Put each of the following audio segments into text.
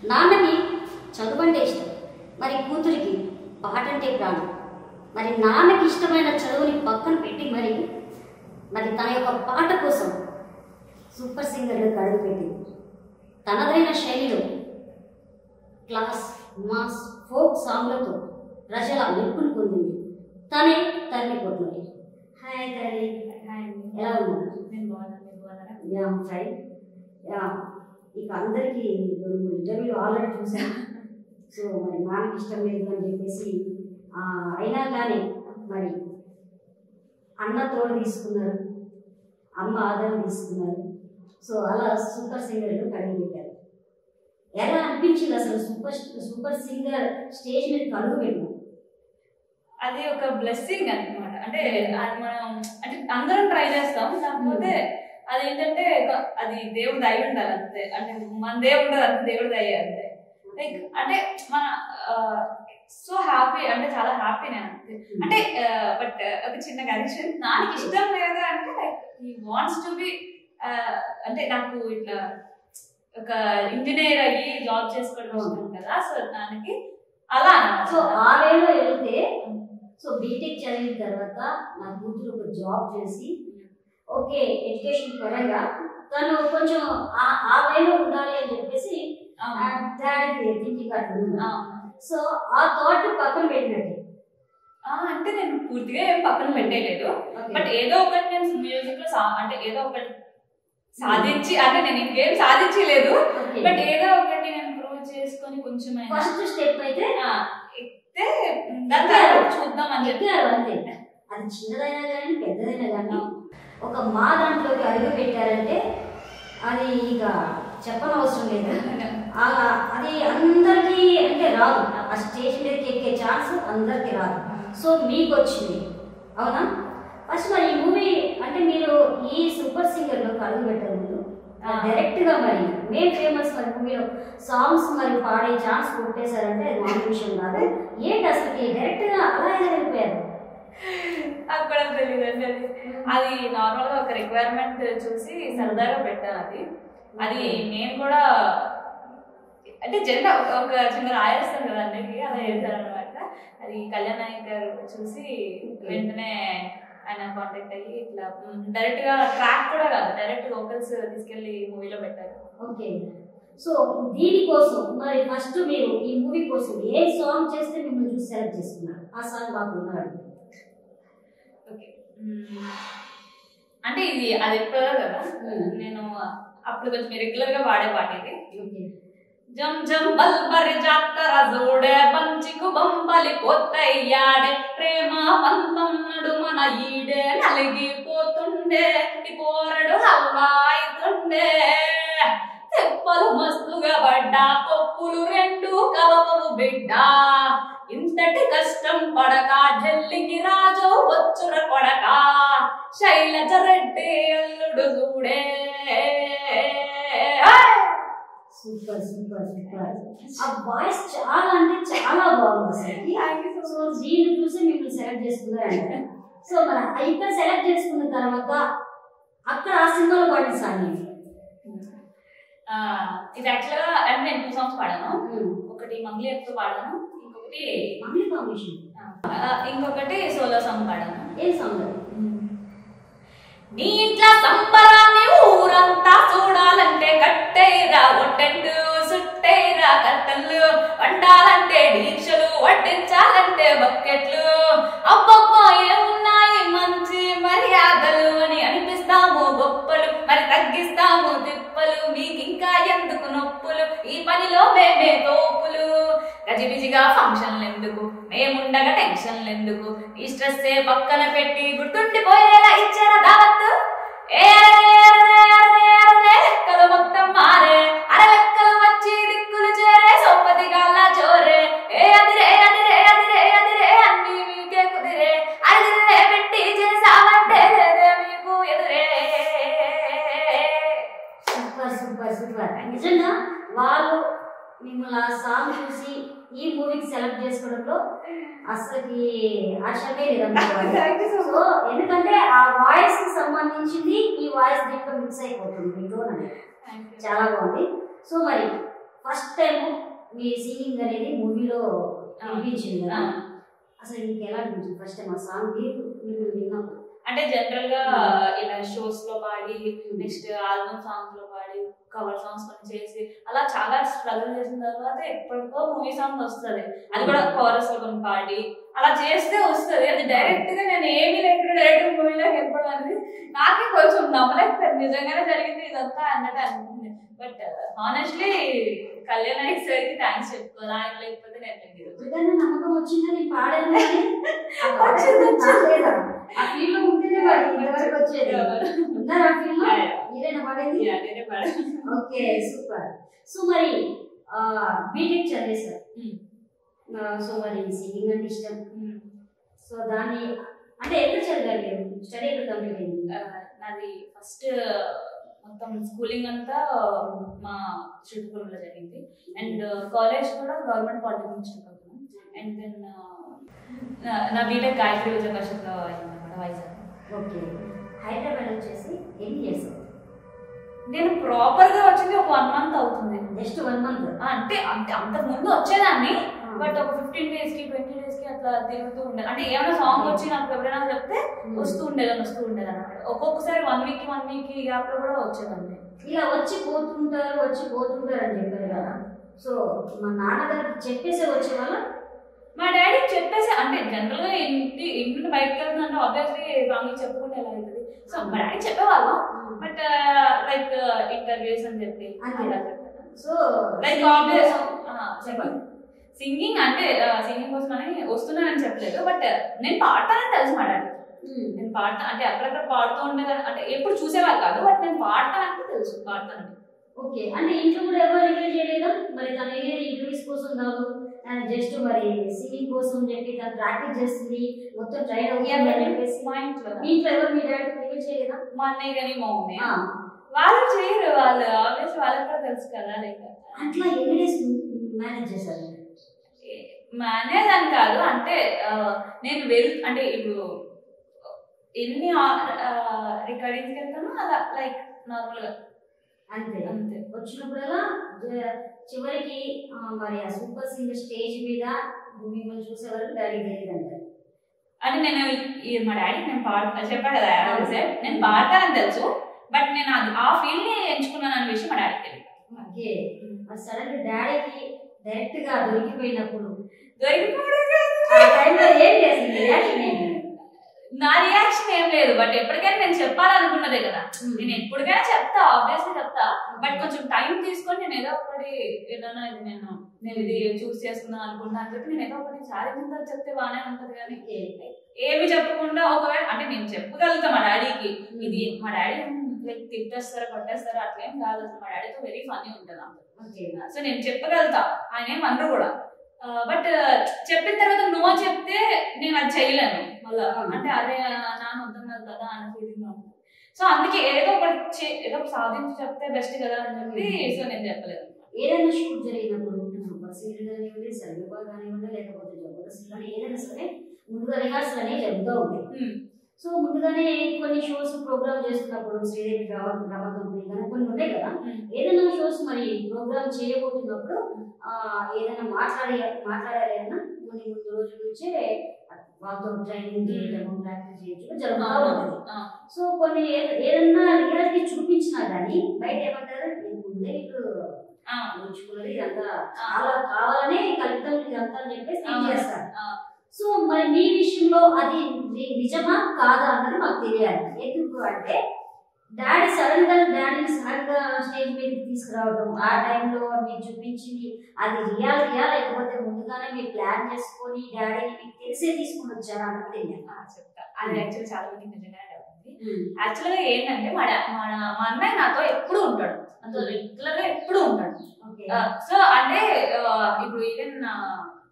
నాన్నకి చదువంటే ఇష్టం, మరి కూతురికి పాట అంటే ప్రాణం. మరి నాన్నకి ఇష్టమైన చదువుని పక్కన పెట్టి మరి తన యొక్క పాట కోసం సూపర్ సింగర్లకు అడుగుపెట్టింది. తనదైన శైలిలో క్లాస్, మాస్, ఫోక్ సాంగ్లతో ప్రజల మెప్పును పొందింది. తనే తల్లి కొట్టినది. హాయ్ తల్లి, ఎలా ఉన్నారు? ఫైన్. ఇక అందరికీ ఇంటర్వ్యూ ఆల్రెడీ చూసాను. సో మరి నాన్నకి ఇష్టం లేదు అని చెప్పేసి అయినా కానీ మరి అన్న తోడు తీసుకున్నారు, అమ్మ ఆదరణ తీసుకున్నారు. సో అలా సూపర్ సింగర్లు అడుగుపెట్టారు. ఎలా అనిపించింది అసలు సూపర్ సింగర్ స్టేజ్ మీద అడుగు పెట్టారు? అది ఒక బ్లెస్సింగ్ అనమాట. అంటే అది మనం అంటే అందరం ట్రై చేస్తాం, కాకపోతే అదేంటంటే అది దేవుడి దయ ఉండాలి అంతే. అంటే మన దేవుడు ఉండదు అంతే, దేవుడి దయ అంతే. లైక్ అంటే మన సో హ్యాపీ, అంటే చాలా హ్యాపీ నేను అంతే. అంటే బట్ ఒక చిన్న కరెక్షన్, నాకు ఇష్టం లేదు అంటే like he wants to be, అంటే నాకు ఇట్లా ఒక ఇంజనీర్ అయ్యి జాబ్ చేసుకోవడం ఇష్టం కదా. సో దానికి అలా సో ఆ వేలో వెళ్తే, సో బీటెక్ చదివిన తర్వాత నా కూతురు ఒక జాబ్ చేసి ఓకే ఎడ్యుకేషన్ పరంగా తను కొంచెం ఆ వేలో ఉండాలి అని చెప్పేసి డాడీకి థింకింగ్ అట్లా. సో ఆ థాట్ పక్కన పెట్టినట్టే. అంటే నేను పూర్తిగా ఏం పక్కన పెట్టలేదు, బట్ ఏదో ఒకటి నేను మ్యూజిక్ లో అంటే ఏదో ఒకటి సాధించి, అంటే నేను ఇంకేం సాధించలేదు, బట్ ఏదో ఒకటి నేను ప్రూవ్ చేసుకొని కొంచెం ఫస్ట్ స్టెప్ అయితే చూద్దాం అని చెప్పి అంతే. అది చిన్నదైనా కానీ పెద్దదైనా కానీ ఒక మా దాంట్లోకి అడుగు పెట్టారంటే అది ఇక చెప్పనవసరం లేదు. అది అందరికీ అంటే రాదు, ఆ స్టేజ్ మీదకి ఎక్కే ఛాన్స్ అందరికీ రాదు. సో మీకు వచ్చింది, అవునా? ఫస్ట్ మరి ఈ మూవీ అంటే మీరు ఈ సూపర్ సింగర్లోకి అడుగు పెట్టారు ముందు డైరెక్ట్ గా మరి మెయిన్ ఫేమస్ మరి మూవీలో సాంగ్స్ మరి పాడే ఛాన్స్ కొట్టేశారంటే అది మామూలు విషయం కాదు. ఏంటి అసలు డైరెక్ట్ గా అలా ఎలా వెళ్ళిపోయారు? నాకు కూడా తెలియదండి. అది నార్మల్ గా ఒక రిక్వైర్మెంట్ చూసి సరదాగా పెట్టాను. అది నేను కూడా అంటే జనరల్ ఒక చిన్న రాయేస్తాను కదా అందరికి, అలా చేశాను అనమాట. అది కళ్యాణ్ నాయక్ గారు చూసి వెంటనే ఆయన కాంటాక్ట్ అయ్యి ఇట్లా డైరెక్ట్ గా ట్రాక్ కూడా కాదు, డైరెక్ట్ వోకల్స్ తీసుకెళ్లి మూవీలో పెట్టారు. ఓకే. సో దీనికోసం మరి ఫస్ట్ మీరు ఈ మూవీ కోసం ఏ సాంగ్ చేస్తే మిమ్మల్ని చూసి సెలెక్ట్ చేసుకున్నారు? ఆ సాంగ్ బాగా ఉన్నాడు. ఓకే, అంటే ఇది అది ఎప్పుడో కదా, నేను అప్పుడు కొంచెం రెగ్యులర్ గా వాడే పాట ఇది. జం జం బల్బరి జాతర జోడే పంచికు బంబలి పోతయ్యాడే ప్రేమ పంతం నడుమన ఈడే నలిగిపోతుండే ఈ పోరడు హల్వాయితుండే తెప్పలు మస్తుగా పడ్డా పప్పులు రెండు కలవవు బిడ్డ ఇంతటి కష్టం పడక ఢిల్లీకి రాజు వచ్చుర కొడక శైలజ రెడ్డి అల్లుడు చూడే. Super super super. ఆ వాయిస్ చాలా అంటే చాలా బాగుంది అసలు. సో దీన్ని చూసి మిమ్మల్ని సెలెక్ట్ చేసుకున్నారంట. సో మరి ఇక్కడ సెలెక్ట్ చేసుకున్న తర్వాత అక్కడ ఆ సినిమాలో పాడిన సాంగ్ ఇది యాక్చువల్గా అంటే నేను 2 సాంగ్స్ పాడాను. ఒకటి మంగ్లీ ఎప్పుడు పాడాను, ఇంకొకటి మంగ్లీ కాంబినేషన్, ఇంకొకటి సోలో సాంగ్ పాడాను. ఏం సాంగ్? నీ ఇంట్లో సంబరాన్ని ఊరంతా చూడాలంటే కట్టేరా ఒట్టెట్టు సుట్టేరా కట్టెలు వండాలంటే దీక్షలు వడ్డించాలంటే బకెట్లు అబ్బబ్బా ఏమున్నాయి మంచి మర్యాదలు అని అనిపిస్తాము గొప్పలు, మరి తగ్గిస్తాము తిప్పలు, మీకింకా ఎందుకు నొప్పులు, ఈ పనిలో మేమే తోపులు, గజిబిజిగా ఫంక్షన్లు ఎందుకు, మేముండగా టెన్షన్లు ఎందుకు, ఈ స్ట్రెస్ పక్కన పెట్టి గుర్తుండిపోయేలా ఇచ్చారా దావత్తు, లెక్కలు మొత్తం మారే అరలెక్కలు వచ్చి దిక్కులు చేరే సోపతి గాల్లా చోరే అదిరే అదిరే అదిరే అదిరే అన్ని మీకే కుదిరే అదిరే పెట్టి చేసావంటే లేదే మీకు ఎదురే. Super super super. నిజంగా వాళ్ళు మిమ్మల్ని ఆ సాంగ్ చూసి ఈ మూవీకి సెలెక్ట్ చేసుకోవడంలో అసలుకి ఆశ్చర్యమే లేదనుకోవాలి. సో ఎందుకంటే ఆ వాయిస్ కి సంబంధించింది ఈ వాయిస్ దీంట్లో మిక్స్ అయిపోతుంది, మీ టోన్ అనేది చాలా బాగుంది. సో మరి ఫస్ట్ టైం మీ సింగింగ్ అనేది మూవీలో అనిపించింది కదా, అసలు మీకు ఎలా అనిపించింది ఫస్ట్ టైం ఆ సాంగ్ మీరు విన్నప్పుడు? అంటే జనరల్ గా ఇలా షోస్ లో పాడి, నెక్స్ట్ ఆల్బమ్ సాంగ్స్ లో పాడి, కవర్ సాంగ్స్ కొన్ని చేసి అలా చాలా స్ట్రగుల్ చేసిన తర్వాత ఎప్పటికో మూవీ సాంగ్ వస్తుంది, అది కూడా కోరస్ లో కొన్ని పాడి అలా చేస్తే వస్తుంది. అది డైరెక్ట్ గా నేను ఏమీ లేకుండా డైరెక్ట్ మూవీలోకి వెళ్ళిపోవడం అనేది నాకే కొంచెం నమ్మలేకపోయింది, నిజంగానే జరిగింది ఇదంతా అన్నట్టు అనిపించింది. But honestly Kalyan Nayak sir కి థ్యాంక్స్ చెప్పుకోవాలి, ఆయన లేకపోతే నేను నమ్మకం వచ్చిందని పాడాను ఓకే సూపర్. సో మరి బీటెక్ చదివేశారు, సో మరి సింగింగ్ అంటే ఇష్టం, సో దాన్ని అంటే ఎక్కడ చదివారు, స్టడీ ఎక్కడ కంప్లీట్ అయింది? నాది ఫస్ట్ మొత్తం స్కూలింగ్ అంతా మా శ్రీకాకుళంలో జరిగింది, అండ్ కాలేజ్ కూడా government polytechnic Srikakulam, and then నా బీటెక్ గాయత్రి విజయకర్షన్లో అయిందన్నమాట, వైజాగ్. ఓకే, హైదరాబాద్ వచ్చేసి ఎన్ని ఇయర్స్? నేను ప్రాపర్ గా వచ్చింది ఒక 1 month అవుతుంది, జస్ట్ 1 month. అంటే అంతకు ముందు వచ్చేదాన్ని, బట్ ఒక 15 days కి 20 days కి అట్లా తిరుగుతూ ఉండేది. అంటే ఏమైనా సాంగ్ వచ్చి నాకు ఎవరైనా చెప్తే వస్తూ ఉండేది అన్నమాట. ఒక్కొక్కసారి 1 week గ్యాప్ లో కూడా వచ్చేదాన్ని. ఇలా వచ్చి పోతుంటారు అని చెప్పారు కదా, సో మా నాన్నగారికి చెప్పేసే వచ్చేవాళ్ళ? మా డాడీకి చెప్పేసి, అంటే జనరల్ గా ఇంటి బయటకు వెళ్తుందంటే ఆబ్వియస్లీ ఫ్యామిలీ చెప్పుకుంటే ఎలా అవుతుంది, సో మా డాడీ చెప్పేవాళ్ళం. బట్ లైక్ ఇంటర్వ్యూస్ అని చెప్పి సో లైక్ ఆబ్వియస్ చెప్పాలి సింగింగ్ అంటే సింగింగ్ కోసం అని వస్తున్నానని చెప్పలేదు, బట్ నేను పాడతానని తెలుసు మా డాడీ. నేను పాడతా అంటే అక్కడక్కడ పాడుతూ ఉండేదాన్ని, అంటే ఎప్పుడు చూసేవాళ్ళు కాదు, బట్ నేను పాడతానంటే తెలుసు పాడతానండి. ఓకే, అంటే ఇంట్లో కూడా ఎవరు రిలీజ్ చేయలేదా మరి? తను ఏది ఇంటర్వ్యూస్ కోసం కాదు, జస్ట్ మరి సింగింగ్ కోసం చెప్పి తను ప్రాక్టీస్ చేస్తుంది, మొత్తం ట్రైన్ అవుతుంది చెప్పేసి మా ఇంట్లో ఎవరు మీ డాడీ రిలీజ్ చేయలేదా? మా అన్నయ్య కానీ మా మమ్మీ వాళ్ళు చేయరు, వాళ్ళు ఆబ్వియస్ వాళ్ళకి కూడా తెలుసు కదా. లైక్ అట్లా ఎన్ని డేస్ మేనేజ్ చేశారు? మేనేజ్ అని కాదు, అంటే నేను అంటే ఇప్పుడు ఎన్ని రికార్డింగ్స్కి వెళ్తానో అలా లైక్ నార్మల్ గా అంతే వచ్చినప్పుడల్లా చివరికి మరి ఆ సూపర్ సింగర్ స్టేజ్ మీద మిమ్మల్ని చూసేవాళ్ళు డాడీ తెలియదు అంటారు. అంటే నేను మా డాడీ నేను చెప్పా కదా నేను పాడతానని తెలుసు, బట్ నేను ఆ ఫీల్డ్ ని ఎంచుకున్నాను అనే విషయం మా డాడీకి తెలియదు. ఓకే, సడన్ డాడీకి డైరెక్ట్ గా దొరికిపోయినప్పుడు నా రియాక్షన్ ఏం లేదు, బట్ ఎప్పటికైనా నేను చెప్పాలనుకున్నదే కదా, నేను ఎప్పటికైనా చెప్తా, ఆబ్వియస్లీ చెప్తా, బట్ కొంచెం టైం తీసుకొని నేను ఏదో ఒకటి ఏదైనా ఇది నేను ఇది చూస్ చేసుకుందాం అనుకుంటా అని చెప్పి నేను ఏదో ఒకటి ఛాలెంజ్ చెప్తే బాగానే ఉంటది. కానీ ఏమి చెప్పకుండా ఒకవేళ అంటే నేను చెప్పగలుగుతా మా డాడీకి, ఇది మా డాడీ లైక్ తిట్టేస్తారా కొట్టేస్తారా అట్లేం కాదు, మా డాడీతో వెరీ ఫన్నీ ఉంటుంది, సో నేను చెప్పగలుగుతా, ఆయన ఏం అనరు కూడా. బట్ చెప్పిన తర్వాత నో చెప్తే నేను అది చేయలేను మళ్ళా, అంటే అదే నాన్న వద్దన్నారు కదా అన్న ఫీలింగ్ ఉంటుంది. సో అందుకే ఏదో ఒకటి సాధించి చెప్తే బెస్ట్ కదా అని చెప్పి సో నేను చెప్పలేదు. ఏదైనా షూట్ జరిగినప్పుడు కానివ్వండి, సరిగ్గా కానివ్వండి, లేకపోతే జబర్దస్త్ కానీ ఏదైనా సరే ముందుగా రిహార్సల్ అనేవి జరుగుతూ ఉంటాయి. సో ముందుగానే కొన్ని షోస్ ప్రోగ్రామ్ చేస్తున్నప్పుడు శ్రీదేవి డ్రామా కంపెనీ కానీ కొన్ని ఉంటాయి కదా, ఏదైనా షోస్ మరి ప్రోగ్రామ్ చేయబోతున్నప్పుడు ఏదైనా మాట్లాడారైనా కొన్ని ముందు రోజుల నుంచే వాళ్ళతో ట్రైనింగ్ చేయటము ప్రాక్టీస్ చేయడం జరుగుతూ ఉంటుంది. సో కొన్ని ఏదన్నా రియాలిటీ చూపించినా కానీ బయట ఏమంటారు ముందే నేర్చుకున్నది ఇదంతా చాలా కావాలనే కల్పితం ఇదంతా అని చెప్పేసి చేస్తారు. సో మరి మీ విషయంలో అది నిజమా కాదా అన్నది మాకు తెలియాలి. ఎందుకు అంటే డాడీని సడన్ గా స్టేజ్ మీదకి తీసుకురావడం, ఆ టైంలో మీరు చూపించింది అది రియాలిటీయా లేకపోతే ముందుగానే మీరు ప్లాన్ చేసుకొని డాడీని మీకు తెలిసే తీసుకుని వచ్చారా అన్నది తెలియాలి. చెప్తా, అది యాక్చువల్లీ చాలా మంది నిజంగానే అవుతుంది. యాక్చువల్ గా ఏంటంటే మా అన్నయ్య నాతో ఎప్పుడు ఉంటాడు, నాతో రెగ్యులర్ గా ఎప్పుడు ఉంటాడు. సో అంటే ఇప్పుడు ఈవెన్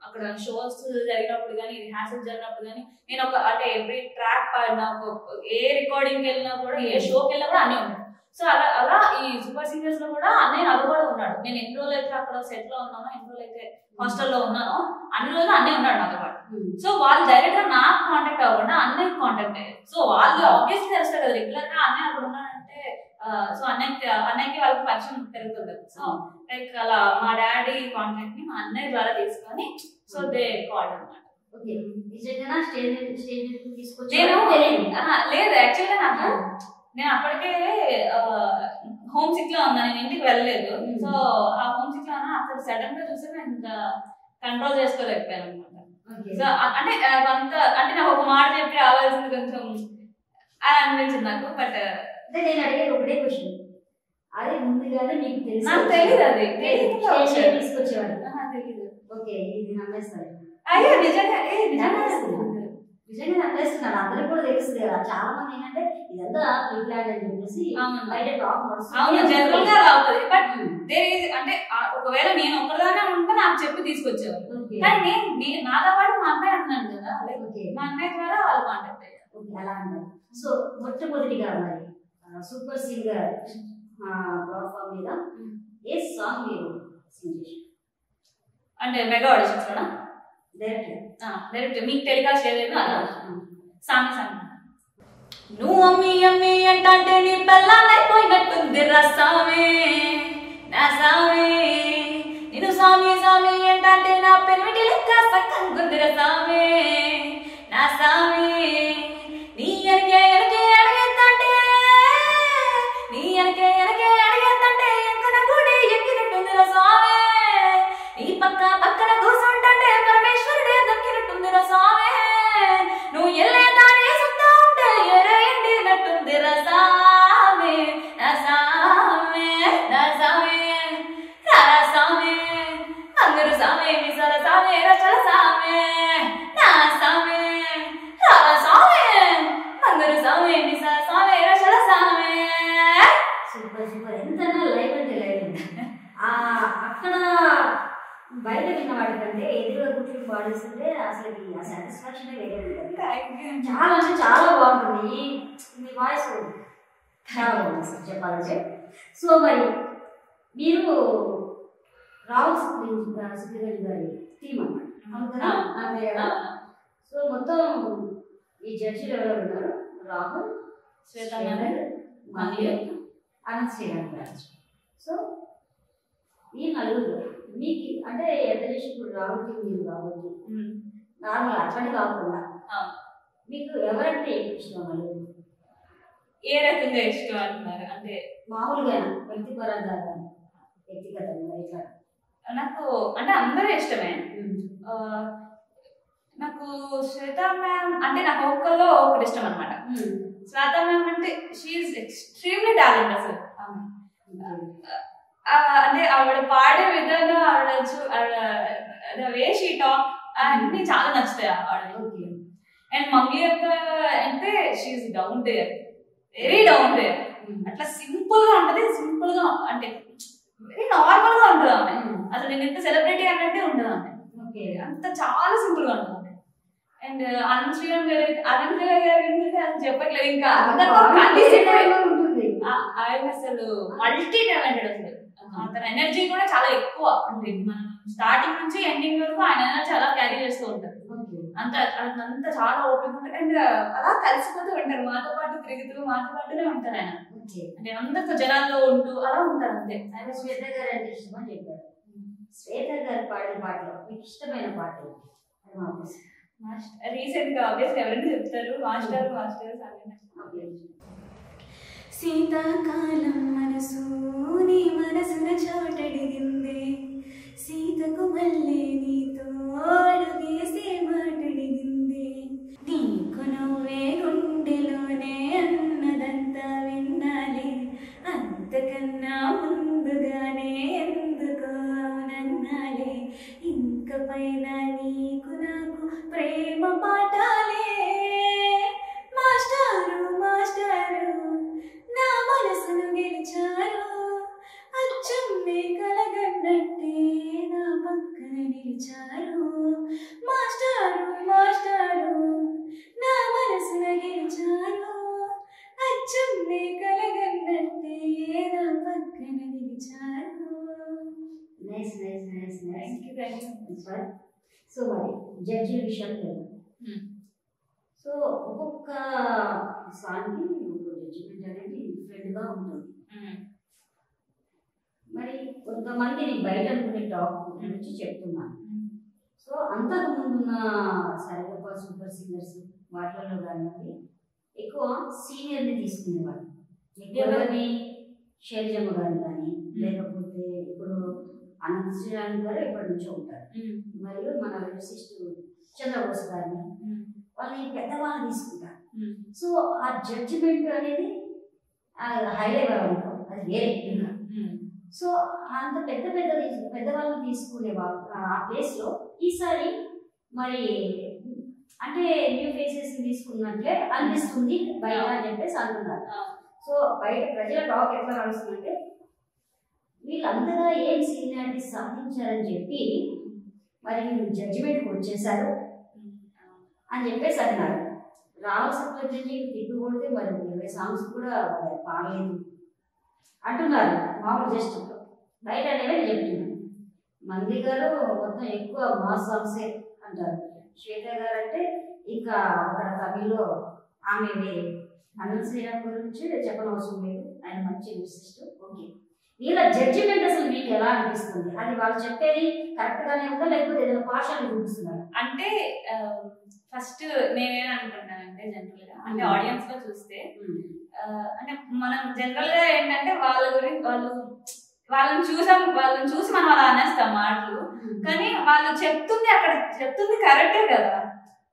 అక్కడ షోస్ జరిగినప్పుడు కానీ రిహార్సల్ జరిగినప్పుడు కానీ నేను అంటే ఎవ్రీ ట్రాక్ పాడినా ఏ రికార్డింగ్కి వెళ్ళినా కూడా ఏ షోకి వెళ్ళినా కూడా అన్నీ ఉన్నాడు. సో అలా ఈ సూపర్ సింగర్స్ లో కూడా అన్నయ్య నాతో కూడా ఉన్నాడు. నేను ఎన్ని రోజులు అయితే అక్కడ సెట్ లో ఉన్నానో, ఎన్ని రోజులు అయితే హాస్టల్లో ఉన్నానో అన్ని రోజులు అన్నయ్య ఉన్నాడు నాతో పాటు. సో వాళ్ళు డైరెక్ట్ గా నాకు కాంటాక్ట్ అవ్వకుండా అన్నయ్యకి కాంటాక్ట్ అయ్యారు. సో వాళ్ళు ఆబ్వియస్లీ తెలుస్తారు కదా రెగ్యులర్ గా అన్నయ్య అక్కడ ఉన్నాడంటే అంటే సో అన్నయ్యకి వాళ్ళకి పరిచయం పెరుగుతుంది. సో లైక్ అలా మా డాడీ కాంటాక్ట్ ని మా అన్నయ్య ద్వారా తీసుకొని సో దే కాల్డ్ అనమాట. లేదు యాక్చువల్గా నాకు నేను అప్పటికే హోమ్ సిక్ లో ఉన్నా, నేను ఇంటికి వెళ్ళలేదు. సో ఆ హోమ్ సిక్ లో ఉన్నా అక్కడ సడన్ గా చూసి నేను ఇంకా కంట్రోల్ చేసుకోలేకపోయాను అనమాట. సో అంటే అంత అంటే నాకు ఒక మాట చెప్పి రావాల్సింది కొంచెం అని అనిపించింది నాకు. బట్ నేను అడిగేది ఒకటే క్వశ్చన్, అది ముందుగానే మీకు తెలుసు? నాకు తెలియదు, అది తీసుకొచ్చేవాడు తెలియదు. ఓకే, ఇది నమ్మేస్తారు. అయ్యో నిజంగా నిజంగా నమ్మేస్తున్నాడు, అందరికి కూడా తెలుస్తుంది కదా. చాలా మంది ఏంటంటే ఇదంతా ప్రిప్లాన్ అని చెప్పేసి బయట టాక్ అవును జనరల్ గా అవుతుంది. బట్ అంటే ఒకవేళ నేను ఒక్కదానే ఉంటే నాకు చెప్పి తీసుకొచ్చేవారు, కానీ నేను నాతో పాటు మా అన్నయ్య అన్నాను కదా, మా అన్నయ్య ద్వారా వాళ్ళు కాంటాక్ట్ అయ్యారు. అలా అన్నారు. సో మొట్టమొదటిగా మరి సూపర్ సింగర్ ప్లాట్ఫామ్ మీద ఏ సాంగ్ మీరు సింగ్ చేశారు? అంటే మెగా ఆడిషన్స్ కూడా డైరెక్ట్ మీకు టెలికాస్ట్ చేయలేదు సాంగ్ సాంగ్. నువ్వు అమ్మి అమ్మి అంటే నీ పెళ్ళాలైపోయినట్టుంది రసామే నా సామే, నేను సామి సామి అంటే నా పెన్మిటి లెక్క సక్కంగుంది రసామే నా సామే, నీ ఎనకే ఎనకే అడిగేద్దంటే నీ ఎనకే ఎనకే అడిగేద్దంటే ఎక్కన గుడి ఎక్కినట్టుంది రసామే, నీ పక్కన కూర్చుంటే పరమేశ్వరుడే దక్కినట్టుంది రసామే, నువ్వు ఎల్లే దాని సుత్తా ఉంటే ఎరే ఎండినట్టుంది రసామే రసామే రసామే రసామే, అందరు సామే మిసల సామే రచల సామే నా సామే రసామే, అందరు సామే మిసల సామే రచల సామే. సూపర్ సూపర్, ఎంత లైవ్ అంటే లైవ్. అక్కడ బయట విన్న వాటికంటే ఎదురుగా కూర్చొని పాడిస్తుంటే అసలు ఆ సాటిస్ఫాక్షన్ వేరే ఉంటుంది. చాలా అంటే చాలా బాగుంటుంది మీ వాయిస్, చాలా బాగుంది సార్ చెప్పాలంటే. సో మరి మీరు రాహుల్ సిద్ధిరాజ్ గారి టీమ్ అన్నమాట. సో మొత్తం ఈ జడ్జిలు ఎవరెవరు ఉన్నారు? రాహుల్, అనంత్ శ్రీరామ్ గారు. సో ఈ నలుగురు మీకు అంటే ఎంత చేసి ఇప్పుడు రాహుల్కి మీరు కాబట్టి నార్మల్ అట్లాంటి కాకుండా మీకు ఎవరంటే ఇష్టం? వాళ్ళు ఏ రకంగా ఇష్టం అంటున్నారు? అంటే మామూలుగా వ్యక్తిపరంగా వ్యక్తిగతంగా ఇట్లా? నాకు అంటే అందరూ ఇష్టమే. నాకు శ్వేత మ్యామ్ అంటే నాకు ఒక్కల్లో ఒకటి ఇష్టం అనమాట. శ్వేత మ్యామ్ అంటే షీఈస్ ఎక్స్ట్రీమ్లీ టాలెంట్ అసలు. అంటే ఆవిడ పాడే విధంగా ఆవిడ వే షీ టాక్ అన్ని చాలా నచ్చుతాయి ఆవిడ. అండ్ మమ్మీ యొక్క అంటే she's down there, very down there. అట్లా సింపుల్ గా ఉంటది, సింపుల్ గా అంటే వెరీ నార్మల్ గా ఉంటుంది ఆమె. అసలు నేను ఎంత సెలబ్రిటీ అన్నట్టే ఉండదు ఆమె, అంత చాలా సింపుల్ గా ఉంటుంది. అండ్ అనంత్ శ్రీరామ్ గారు అది చెప్పట్లేదు ఇంకా, ఆయన అసలు మల్టీ టాలెంటెడ్ అసలు. అతని ఎనర్జీ కూడా చాలా ఎక్కువ. అంటే మనం స్టార్టింగ్ నుంచి ఎండింగ్ వరకు ఆయన ఎనర్జీ అలా క్యారీ చేస్తూ ఉంటారు. అంత చాలా ఓపిక ఉంటుంది. అండ్ అలా కలిసిపోతూ ఉంటారు, మాతో పాటు తిరుగుతూ మాతో పాటునే ఉంటారు ఆయన. అంటే అందరితో జనాల్లో ఉంటూ అలా ఉంటారు అంతే. ఆయన శ్వేత గారు అంటే ఇష్టమని చెప్పారు. శ్వేత గారు పాడిన పాటలు మీకు ఇష్టమైన పాటలు? రీసెంట్ గా ఆబ్వియస్లీ ఎవరైనా చెప్తారు మాస్టర్ మాస్టర్. శీతాకాలం మనసు నీ మనసున చోటడిగిందే, సీతకు మళ్ళీ నీతో అడుగేసే మాటడిగిందే, నీకు నువ్వే గుండెలోనే అన్నదంతా విన్నాలే, అంతకన్నా ముందుగానే ఎందుకో నన్నాలే, ఇంక పైన నీకు నాకు ప్రేమ పాఠాలే, మాస్టారు మాస్టారు నా మనసును గెలిచారు, అచ్చమ్మే కలగన్నట్టే నా పక్కన నిలిచారు, మాస్టారు మాస్టారు నా మనసును గెలిచారు, అచ్చమ్మే కలగన్నట్టే నా పక్కన నిలిచారు. Nice nice nice nice. So మరి జడ్జి విషయంలో సో ఒక్కొక్క సాంగ్కి జడ్జిమెంట్ అనేది డిఫరెంట్గా ఉంటుంది. మరి కొంతమందిని బయట అనుకునే టాప్ గురించి చెప్తున్నాను. సో అంతకు ముందున్న సరిగప సూపర్ సింగర్స్ వాటిల్లో కానివ్వండి ఎక్కువ సీనియర్ని తీసుకునేవాళ్ళు. ఎవరిని శైలజమ్మ గారు కానీ లేకపోతే ఇప్పుడు అనంత శ్రీరామ్ గారు ఎప్పటి నుంచో ఉంటారు, మరియు మన లిరిసిస్ట్ చంద్రబోస్ గారిని వాళ్ళని పెద్దవాళ్ళని తీసుకుంటారు. సో ఆ జడ్జిమెంట్ అనేది హై లెవెల్ అనుకో, అది వేరే ఇంకా. సో అంత పెద్దవాళ్ళని తీసుకునే వాళ్ళు ఆ ప్లేస్లో ఈసారి మరి అంటే న్యూ ఫేసెస్ తీసుకున్నట్లే అనిపిస్తుంది బయట అని చెప్పేసి అంటున్నారు. సో బయట ప్రజల టాక్ ఎట్లా నడుస్తుందంటే వీళ్ళంతగా ఏం సీనియారిటీ సాధించారని చెప్పి మరి జడ్జిమెంట్కి వచ్చేసారు అని చెప్పేసి అన్నారు. రాహుల్ సత్యజీ తిప్పు కొడితే మరి 20 సాంగ్స్ కూడా పాడలేదు అంటున్నారు. మామూలు జస్ట్ బయట అనేవి చెప్తున్నారు. మంది గారు మొత్తం ఎక్కువ మాస్ సాంగ్సే అంటారు. శ్వేత గారు అంటే ఇంకా అక్కడ తమిళ్లో ఆమె వేరే. అనంత శ్రీరామ్ గురించి చెప్పనవసరం లేదు, ఆయన మంచి లిరిసిస్ట్. ఓకే, వీళ్ళ జడ్జిమెంట్ అసలు మీకు ఎలా అనిపిస్తుంది? అది వాళ్ళు చెప్పేది కరెక్ట్ గానే ఉందా లేకపోతే ఏదైనా పార్షియాలిటీ చూపిస్తున్నారు? అంటే ఫస్ట్ నేనేం అనుకుంటానంటే జనరల్ గా అంటే ఆడియన్స్ లో చూస్తే అంటే మనం జనరల్ గా ఏంటంటే వాళ్ళ గురించి వాళ్ళని చూసి మనం అలా అనేస్తాం మాటలు, కానీ వాళ్ళు చెప్తుంది కరెక్టే కదా.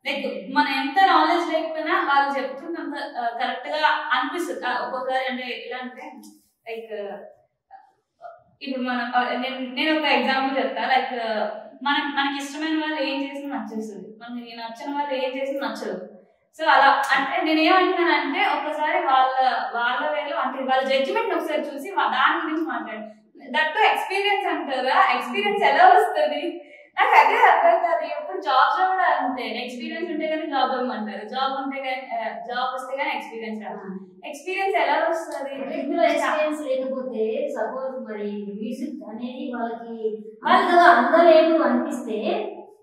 లైక్ మనం ఎంత నాలెడ్జ్ లేకపోయినా వాళ్ళు చెప్తుంది అంత కరెక్ట్ గా అనిపిస్తుంది ఒక్కొక్కసారి. అంటే ఎలా అంటే లైక్ ఇప్పుడు నేను ఒక ఎగ్జాంపుల్ చెప్తా. లైక్ మనకి ఇష్టమైన వాళ్ళు ఏం చేసినా నచ్చేస్తుంది, మనకి నచ్చిన వాళ్ళు ఏం చేసినా నచ్చదు. సో అలా అంటే నేనేమంటున్నానంటే ఒకసారి వాళ్ళ వేలో అంటే వాళ్ళ జడ్జిమెంట్ ఒకసారి చూసి దాని గురించి మాట్లాడు. దట్ ఎక్స్పీరియన్స్ అంటారా, ఎక్స్పీరియన్స్ ఎలా వస్తుంది నాకు అదే అర్థం కాదు. ఎప్పుడు జాబ్స్ లో కూడా అంతే, ఎక్స్పీరియన్స్ ఉంటే కానీ జాబ్ ఇవ్వమంటారు, జాబ్ వస్తే కానీ ఎక్స్పీరియన్స్ రాదు. ఎక్స్పీరియన్స్ ఎలా వస్తుంది? ఇందులో ఎక్స్పీరియన్స్ లేకపోతే సపోజ్ మరి మ్యూజిక్ అనేది వాళ్ళకి అందలేదు అనిపిస్తే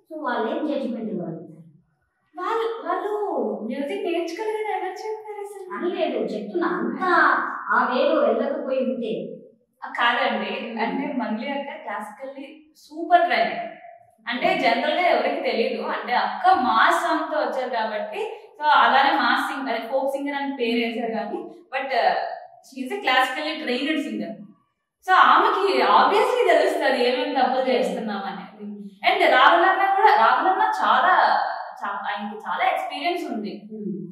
సో వాళ్ళు ఏం జడ్జిమెంట్ వాళ్ళు మ్యూజిక్ నేర్చుకోలేదు ఎవరు చెప్తారు అసలు అని లేదు చెప్తున్నా. అంతా ఆ వేలో వెళ్ళకపోయి ఉంటే కాదండి. అంటే మంగ్లీ అక్క క్లాసికల్లీ సూపర్ ట్రైనింగ్. అంటే జనరల్ గా ఎవరికి తెలియదు, అంటే అక్క మాస్ సాంగ్ తో వచ్చారు కాబట్టి సో అలానే మాస్ సింగర్ ఫోక్ సింగర్ అని పేరు వేశారు. కానీ but she's a classically trained singer. So ఆమెకి ఆబ్వియస్లీ తెలుస్తుంది ఏమేమి తప్పులు చేస్తున్నాం అనేది. అండ్ రాహులన్న ఆయనకి చాలా ఎక్స్పీరియన్స్ ఉంది.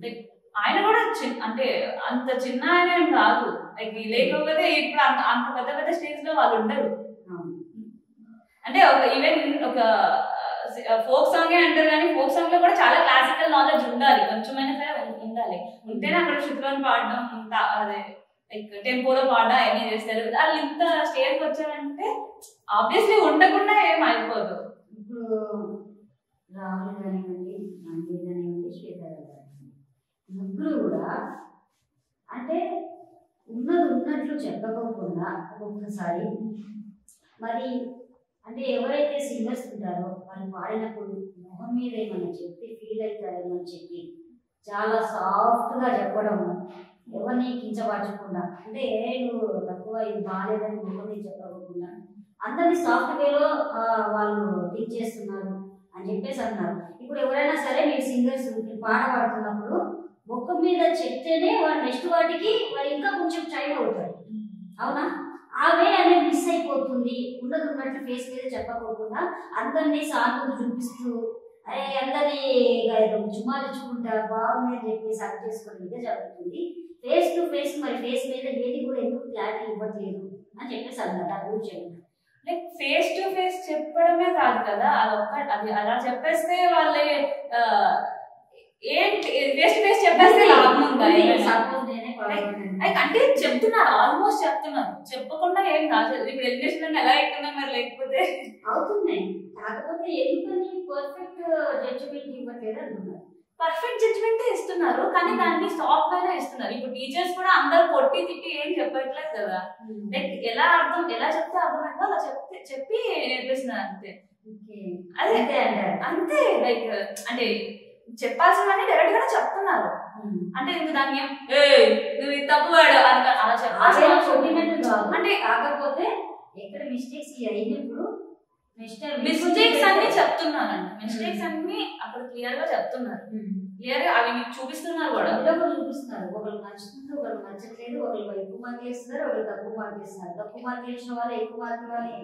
లైక్ ఆయన కూడా అంటే అంత చిన్న ఆయన ఏం కాదు. లైక్ లేకపోతే ఇప్పుడు అంత పెద్ద స్టేజ్ లో వాళ్ళు ఉండరు. అంటే ఈవెన్ ఒక ఫోక్ సాంగ్ అంటారు, కానీ ఫోక్ సాంగ్ లో కూడా చాలా క్లాసికల్ నాలెడ్జ్ ఉండాలి, కొంచెమైనా సరే ఉండాలి. ఉంటేనే అక్కడ శృతిలోని పాడడం అదే లైక్ టెంపోలో పాడడం అన్నీ చేస్తారు. వాళ్ళు ఇంత స్టేజ్కి వచ్చారంటే ఆబ్వియస్లీ ఉండకుండా ఏం అయిపోదు. ఇప్పుడు రాహుల్ కానివ్వండి, మంది కానివ్వండి, శ్వేత కానివ్వండి, ముగ్గురు కూడా అంటే ఉన్నట్లు చెప్పకపోకుండా ఒక్కొక్కసారి మరి అంటే ఎవరైతే సింగర్స్ ఉంటారో వాళ్ళు పాడినప్పుడు మొహం మీద ఏమన్నా చెప్పి ఫీల్ అవుతారేమో అని చెప్పి చాలా సాఫ్ట్గా చెప్పడం, ఎవరిని కించపరచకుండా, అంటే నువ్వు తక్కువ ఇది బాగాలేదని మొహం మీద చెప్పకుండా అందరినీ సాఫ్ట్ వేలో వాళ్ళు టీచ్ చేస్తున్నారు అని చెప్పేసి అన్నారు. ఇప్పుడు ఎవరైనా సరే మీరు సింగర్స్ పాడబడుతున్నప్పుడు మొక్క మీద చెప్తేనే వాళ్ళు నెక్స్ట్ వాటికి వాళ్ళు ఇంకా కొంచెం టైం అవుతారు, అవునా? ఆ వే అనేది మిస్ అయిపోతుంది. ఉన్నట్టు ఫేస్ మీద చెప్పకోకుండా అందరినీ సానుభూతి చూపిస్తూ అందరినీ చుమాలించుకుంటా బాగుంది అని చెప్పేసి అర్థం చేసుకోవడం ఇదే జరుగుతుంది. ఫేస్ టు ఫేస్ మరి ఫేస్ మీద ఏది కూడా ఎందుకు క్లారిటీ ఇవ్వట్లేదు అని చెప్పేసి అన్నారు. దాని గురించి లైక్ ఫేస్ టు ఫేస్ చెప్పడమే కాదు కదా, అది అలా చెప్పేస్తే వాళ్ళే ఏంటి ఫేస్ టు ఫేస్ చెప్పేస్తే లాభం ఉందా? అంటే చెప్తున్నారు, ఆల్మోస్ట్ చెప్తున్నారు, చెప్పకుండా ఏం కాదు. ఇప్పుడు ఎలిమినేషన్ ఎలా అవుతున్నా మరి లేకపోతే అవుతున్నాయి. కాకపోతే ఎందుకని పర్ఫెక్ట్ జడ్జిమెంట్ ఇవ్వట్లేదు అంటున్నారు. పర్ఫెక్ట్ జడ్జిమెంట్ ఇస్తున్నారు, కానీ దాన్ని సాఫ్ట్ గానే ఇస్తున్నారు. ఇప్పుడు టీచర్స్ కూడా అందరు కొట్టి తిట్టి ఏం చెప్పట్లేదు కదా. లైక్ ఎలా చెప్తే అర్థమైందో అలా చెప్పి నేర్పిస్తున్నారు అంతే. అదే అంతే లైక్ అంటే చెప్పాల్సిందని డైరెక్ట్ గానే చెప్తున్నారు. అంటే ఇంక దాన్ని నువ్వు తప్పు వాడు అలా చెప్పినట్టు అంటే కాకపోతే ఎక్కడ మిస్టేక్స్ అయినప్పుడు మిస్టేక్స్ అన్ని చెప్తున్నారండి. మిస్టేక్స్ అన్ని అక్కడ క్లియర్ గా చెప్తున్నారు. క్లియర్ గా అవి మీకు చూపిస్తున్నారు కూడా. చూపిస్తున్నారు. ఒకరు నచ్చుతుంది, ఒకరు నచ్చట్లేదు, ఒకరు ఎక్కువ మార్కులు ఇస్తున్నారు, ఒకరు తక్కువ మార్కులు ఇస్తున్నారు. తక్కువ మార్కులు ఇచ్చిన వాళ్ళు ఎక్కువ మార్కులు అని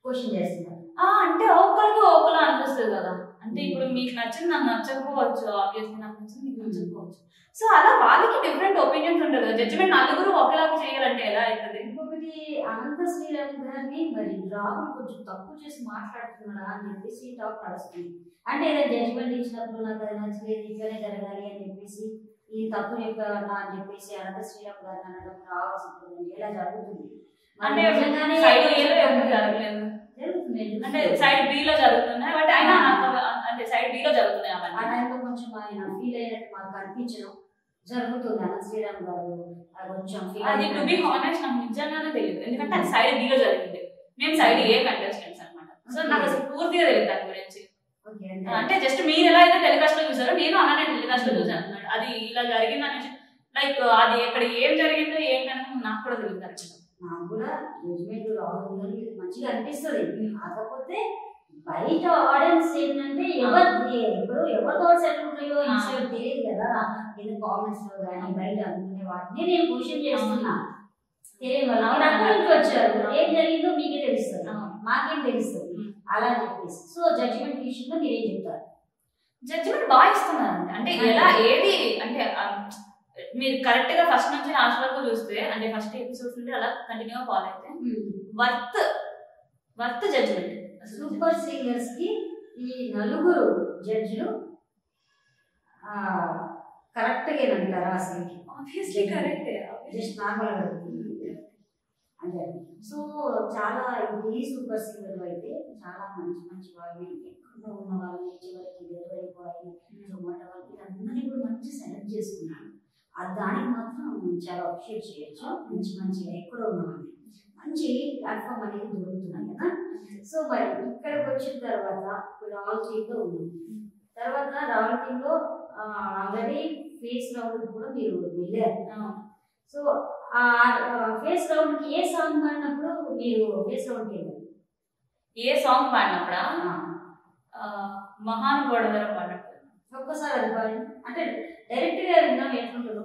క్వశ్చన్ చేస్తున్నారు. అంటే ఒక్కరికి ఒక్కలా అనిపిస్తుంది కదా. అంటే ఇప్పుడు మీకు నచ్చింది నాకు నచ్చకపోవచ్చు, ఆబ్వియస్లీ నాకు నచ్చింది మీకు నచ్చకపోవచ్చు. సో అలా వాళ్ళకి డిఫరెంట్ ఒపీనియన్స్ ఉంటుంది కదా. జడ్జిమెంట్ నలుగురు ఒకేలాగా చేయాలంటే ఎలా అవుతుంది? ఇంకొకటి అనంత శ్రీరామ్ గారిని మరి రాహుల్ కొంచెం తక్కువ చేసి మాట్లాడుతున్నాడా అని చెప్పేసి టాక్ నడుస్తుంది. అంటే ఏదైనా జడ్జిమెంట్ ఇచ్చినప్పుడు నాకు అది నచ్చలేదు, ఇట్లనే జరగాలి అని చెప్పేసి ఈ తప్పు చెప్పావన్నా అని చెప్పేసి అనంత శ్రీరామ్ గారిని అనడం రావాల్సింది ఎలా జరుగుతుంది? అంటే సైడ్ ఏలో ఎందుకు జరగలేదు? అంటే సైడ్ బి లో జరుగుతున్నాయి. బట్ ఆయన అంటే సైడ్ బి లో జరుగుతున్నాయి. ఆ టైంలో కొంచెం ఆయన ఫీల్ అయినట్టు మాకు అనిపించడం జరుగుతుంది. అనంత శ్రీరామ్ గారు కొంచెం అది టు బి హానెస్ట్ నాకు నిజంగానే తెలియదు. ఎందుకంటే అది సైడ్ బి లో జరిగింది. మేము సైడ్ ఏ కంటెస్టెంట్స్ అనమాట. సో నాకు అసలు పూర్తిగా తెలియదు దాని గురించి. అంటే జస్ట్ మీరు ఎలా అయితే టెలికాస్ట్ లో చూసారో నేను అలానే టెలికాస్ట్ లో చూసాను అనమాట. అది ఇలా జరిగింది అనేసి లైక్ అది ఎక్కడ ఏం జరిగిందో ఏంటనేది నాకు కూడా తెలియదు. నాకు కూడా జడ్జిమెంట్ రాహుల్ గారు మంచిగా అనిపిస్తుంది. కాకపోతే బయట ఆడియన్స్ ఏంటంటే ఇప్పుడు ఎవరి థాట్స్ ఎట్లుంటాయో ఇన్సైడ్ తెలియదు కదా. ఏదో కామెంట్స్ లో కానీ బయట అనుకునే వాటిని నేను క్వశ్చన్ చేస్తున్నా. తెలియదు వాళ్ళు వచ్చారు, ఏం జరిగిందో మీకే తెలుస్తుంది, మాకేం తెలుస్తుంది అలా చెప్పేసి. సో జడ్జిమెంట్ విషయంలో మీరేం చెప్తారు? జడ్జిమెంట్ బాగా ఇస్తున్నారండి. అంటే ఎలా ఏది అంటే మీరు కరెక్ట్ గా ఫస్ట్ నుంచి లాస్ట్ వరకు చూస్తే అంటే ఫస్ట్ ఎపిసోడ్స్ నుండి అలా కంటిన్యూగా ఫాలో అయితే వర్త్ జడ్జిమెంట్. సూపర్ సింగర్స్ కి ఈ నలుగురు జడ్జిలు కరెక్ట్ గా అంటారా? అసలు ఆబ్వియస్లీ కరెక్ట్. జస్ట్ నార్మల్ అంటే సో చాలా ఈ సూపర్ సింగర్ అయితే చాలా మంచి మంచి వాళ్ళని ఎక్కువగా ఉన్న వాళ్ళని చివరికి డెలివరీ బాయ్ జొమాటో వాళ్ళకి అందరినీ కూడా మంచి సెలెక్ట్ చేసుకున్నాను. దానికి మాత్రం చాలా అప్రిషియేట్ చేయొచ్చు. మంచి మంచిగా ఎక్కడ ఉన్నామని మంచి ప్లాట్ఫామ్ అనేది దొరుకుతున్నాయి కదా. సో మరి ఇక్కడికి వచ్చిన తర్వాత రాహుల్ టీంలో ఉంది. తర్వాత రాహుల్ టీంలో ఆల్రెడీ ఫేస్ రౌండ్ కూడా మీరు వెళ్ళారు. సో ఆ ఫేస్ రౌండ్ కి ఏ సాంగ్ పాడినప్పుడు మీరు ఫేస్ రౌండ్ కి వెళ్ళారు? ఏ సాంగ్ పాడినప్పుడా? మహానుభావుడు గారు పాడినప్పుడు. ఒక్కసారి అది పాడి అంటే డైరెక్ట్ గా విన్నాం ఎట్లుంటుందో.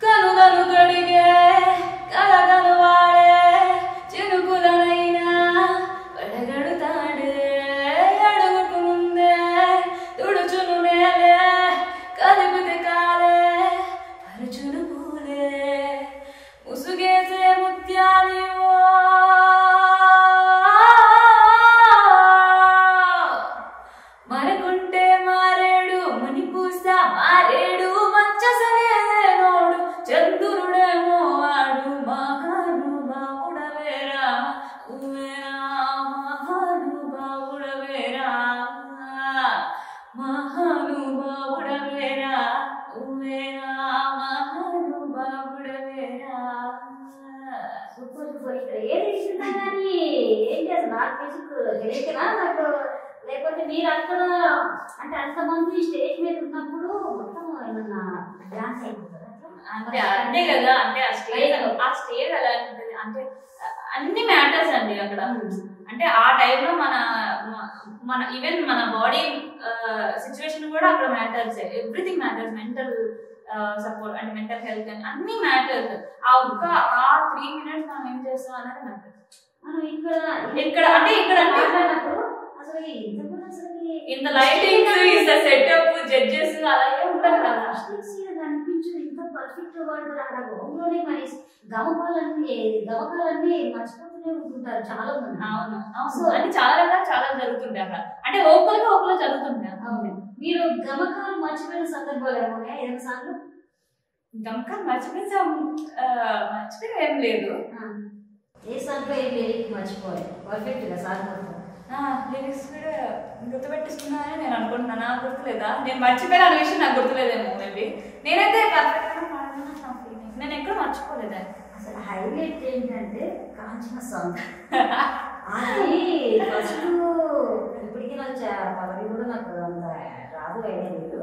కనుగను కడిగే కలగను వాడే చినుకులనైనా పడగడుతాడే అడుగుకు ముందే తుడుచును నేలే కదిపితే కాలే పరుచును పూలే ముసుగేసే ముత్యాలివో మరకుంటే మారేడు మునిపూస మారేడు మచ్చసలేనోడు చంద్రుడేమో వాడు మహానుభావుడవేరా ఉవేరా మహానుభావుడవేరా మహానుభావుడవేరా ఉవేరా మహానుభావుడవేరా. Super super. ఇక్కడ ఏది ఇస్తున్నా కానీ ఏంటి అసలు నాకు తెలియకనా నాకు? లేకపోతే మీరు అక్కడ అంటే అంతమంది స్టేజ్ మీద ఉన్నప్పుడు మొత్తం ఏమన్నా డాన్స్ అయిపోతారు అంటే అంతే కదా. అంటే ఆ స్టేజ్ ఎలా ఉంటుంది అంటే అన్ని మ్యాటర్స్ అండి అక్కడ. అంటే ఆ టైంలో మన ఈవెన్ మన బాడీ సిచ్యువేషన్ కూడా అక్కడ matters. Everything matters. Mental support అంటే మెంటల్ హెల్త్ అని అన్ని మ్యాటర్స్. ఆ 3 minutes మనం ఏం చేస్తాం అనేది మ్యాటర్స్. మనం ఇక్కడ అంటే ఇక్కడ మాట్లాడినప్పుడు అసలు ఇంత లైటింగ్ ఇంత సెటప్ జడ్జెస్ అలాగే ఉంటారు కదా. అనిపించింది ఇంత పర్ఫెక్ట్ వాడతారు అక్కడ గోంలోనే. మరి గమకాలన్నీ మర్చిపోతూనే ఉంటుంటారు చాలా మంది. అవును అవును. అని చాలా రకాలు చాలా జరుగుతుంటాయి అక్కడ. అంటే ఒకరు జరుగుతుంటాయి. మీరు గమకాలు మర్చిపోయిన సందర్భాలు ఏమన్నా ఏదైనా సార్లు? గమకాలు మర్చిపోయిన ఏం లేదు. ఏ సార్లో ఏం లేదు మర్చిపోవాలి పర్ఫెక్ట్ గా సార్ లిరిక్స్ కూడా గుర్తుపెట్టిస్తున్నానని నేను అనుకుంటున్నాను. నాకు గుర్తులేదా? నేను మర్చిపోయిన అనే విషయం నాకు గుర్తులేదేమో. మేబీ నేనైతే పర్ఫెక్ట్ గా పాడుతున్నా. నేను ఎక్కడ మర్చిపోలేదా? అసలు హైలైట్ ఏంటంటే కాంచన సాంగ్. అది ఫస్ట్ ఇప్పటికీ నాకు పల్లవి కూడా నాకు అంత రాదు, ఐడియా లేదు.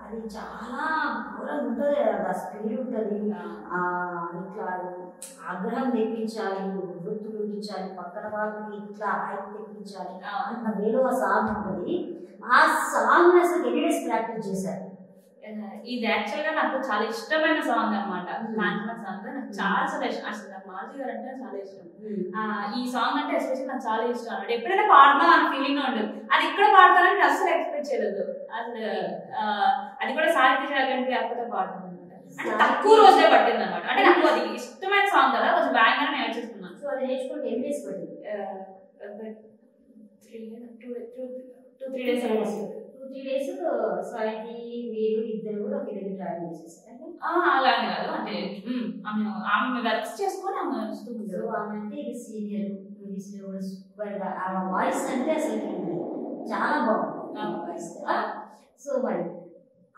అది చాలా ఘోరంగా ఉంటుంది కదా, స్పీడ్ ఉంటుంది. ఇట్లా ఆగ్రహం తెప్పించాలి, వృత్తులు తెప్పించాలి, పక్కన వాళ్ళకి ఇట్లా హైప్ తెప్పించాలి అన్న వేలో ఆ సాంగ్ ఉంటుంది. ఆ సాంగ్ అసలు ఎన్ని డేస్ ప్రాక్టీస్ చేశారు? ఇది యాక్చువల్ గా నాకు చాలా ఇష్టమైన సాంగ్ అనమాట. కాంచన సాంగ్ నాకు చాలా చాలా ఇష్టం. అసలు నాకు మాధవి గారు అంటే చాలా ఇష్టం. ఈ సాంగ్ అంటే ఎస్పెషల్ నాకు చాలా ఇష్టం అనమాట. ఎప్పుడైనా పాడదాం అని ఫీలింగ్ ఉండదు. అది ఇక్కడ పాడతానని అస్సలు ఎక్స్పెక్ట్ చేయలేదు. అసలు అది కూడా సాహిత్య శాఖకి అప్పతో పాడతాను అనమాట. అంటే తక్కువ రోజే పట్టింది అనమాట. అంటే నాకు అది ఇష్టమైన సాంగ్ కదా, కొంచెం బ్యాంగ్ అని నేర్చుకున్నాను. సో అది నేర్చుకుంటే ఎన్ని డేస్ పట్టింది? 2-3 days 2-3 days. సాహితీ మీరు ఇద్దరు కూడా ఒక దగ్గర ట్రావెల్ చేసేసారు. అలానే కాదు, అంటే ఆమె వర్క్స్ చేసుకొని ఆమె వస్తూ సో ఆమె అంటే ఇది సీనియర్ కూడా సూపర్ గా, ఆమె వాయిస్ అంటే అసలు చాలా బాగుంది ఆమె వాయిస్. సో మరి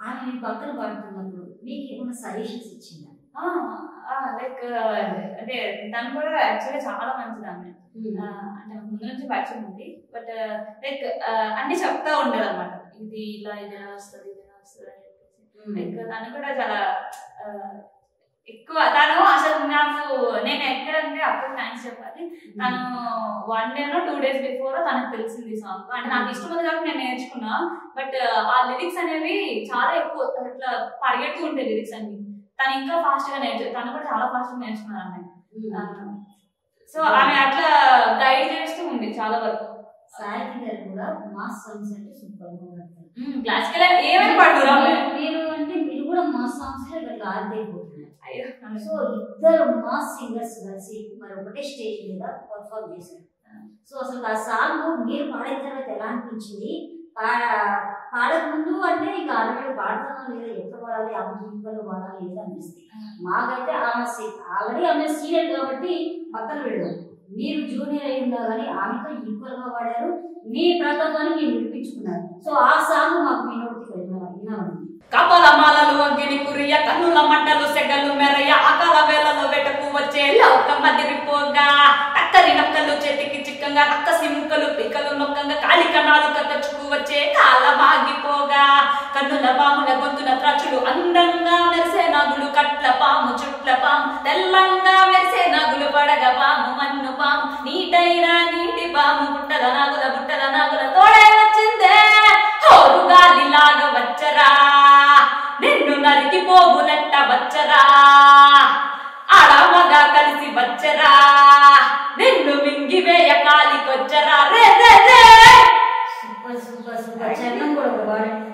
ఆమె మీ పక్కన పాడుతున్నప్పుడు మీకు ఏమైనా సజెషన్స్ ఇచ్చిందా? లైక్ అంటే తను కూడా యాక్చువల్గా చాలా మంచిది ఆమె. అంటే ముందు నుంచి పరిచయం ఉంది. బట్ లైక్ అన్ని చెప్తా ఉండదు అనమాట. ఇది ఇలా ఇది ఎలా వస్తుంది ఇది ఎలా వస్తుంది అని చెప్పేసి. లైక్ తను కూడా చాలా ఎక్కువ, తను అసలు నాకు నేను ఎక్కడంటే అప్పుడు థ్యాంక్స్ చెప్పాలి. తను 1 day or 2 days బిఫోర్ తనకు తెలిసింది సాంగ్. అంటే నాకు ఇష్టం ఉంది కాబట్టి నేను నేర్చుకున్నా. బట్ ఆ లిరిక్స్ అనేవి చాలా ఎక్కువ ఇట్లా పరిగెడుతూ ఉంటాయి లిరిక్స్ అన్ని. తను ఇంకా ఫాస్ట్ గా తను కూడా చాలా ఫాస్ట్ గా నేర్చుకున్నారు ఆమె. సో ఆమె అట్లా గైడ్ చేస్తూ ఉంది చాలా వరకు. సాహితీ గారు కూడా మాస్ సాంగ్స్ అంటే సూపర్ గా ఉంటారు. క్లాసికల్ ఏమైనా పాడుతురా మీరు అంటే మీరు కూడా మాస్ సాంగ్స్ ఇట్లా ఆడిపోతున్నారు. సో ఇద్దరు మాస్ సింగర్స్ కలిసి మరి ఒకటే స్టేజ్ మీద పర్ఫార్మ్ చేశారు. సో అసలు ఆ సాంగ్ మీరు పాడిన తర్వాత ఎలా అనిపించింది? పాడక ముందు అంటే ఇంకా ఆల్రెడీ పాడుతున్నాం లేదా, ఎట్లా పాడాలి, ఆమె ఈక్వల్ పాడాలి లేదా అనిపిస్తుంది. మాకైతే ఆల్రెడీ ఆమె సీనియర్ కాబట్టి పక్కన పెడదాం. మీరు జూనియర్ అయి ఉన్నా కానీ ఆమెతో ఈక్వల్ గా పాడారు. మీ ప్రతాపాన్ని మీరు వినిపించుకున్నారు. సో ఆ సాంగ్ మాకు మీ నోటికి వినాలి. కపల మాలలు అగ్గిని కురియ, కన్నుల మంటలు సెగలు మెరయ, అకాల వేళలో వెటకు వచ్చే లోక మదిరిపోగా, టక్కరి నక్కలు చేతికి చిక్కంగా, రక్కసి ముక్కలు పిక్కలు నొక్కంగా, కాలి కణాలు కత్తచుకు వచ్చే కాలమాగిపోగా, కన్నుల పాముల గొంతున త్రాచులు అందంగా మెరిసే నాగులు, కట్ల పాము చుట్ల పాము తెల్లంగా మెరిసే నాగులు, పడగ పాము మన్ను పాము నీటైన నీటి పాము, బుట్టల నాగుల తోడై వచ్చిందే గాలిలాగా వచ్చరా, నిన్ను నరికి పోగులెట్ట వచ్చరా, ఆడమగా కలిసి వచ్చరా, నిన్ను మింగివేయ కాలికొచ్చరా. రే రే రే సూపర్ సూపర్ సూపర్. చరణం కూడా ఒక పాడండి.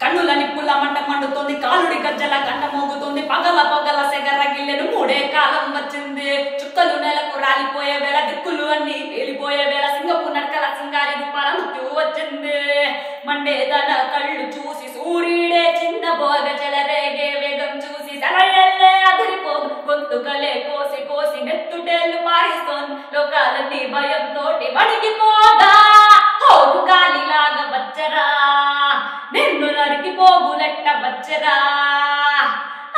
కన్నుల నిప్పుల మంట మండుతోంది, కాలుడి గజ్జల గంట మోగుతోంది, పగల పగల సెగర గిల్లెను, 3 కాలం వచ్చింది, చుక్కలు నెలకు రాలిపోయే వేళ, దిక్కులు అన్ని పేలిపోయే వేళ, సింగపు నక్కల సింగారి రూపాల మృత్యు వచ్చింది. మండే తన కళ్ళు చూసి సూర్యుడే చిన్న బోగ చెలరేగే వేగం చూసి సెలయల్లే అదిరిపోదు, గొంతుకలే కోసి కోసి నెత్తుటేళ్లు పారిస్తోంది, లోకాలన్నీ భయంతోటి వణికిపోగా, హోరు గాలిలాగా వచ్చరా, నిన్ను నరికి పోగులెట్ట వచ్చరా,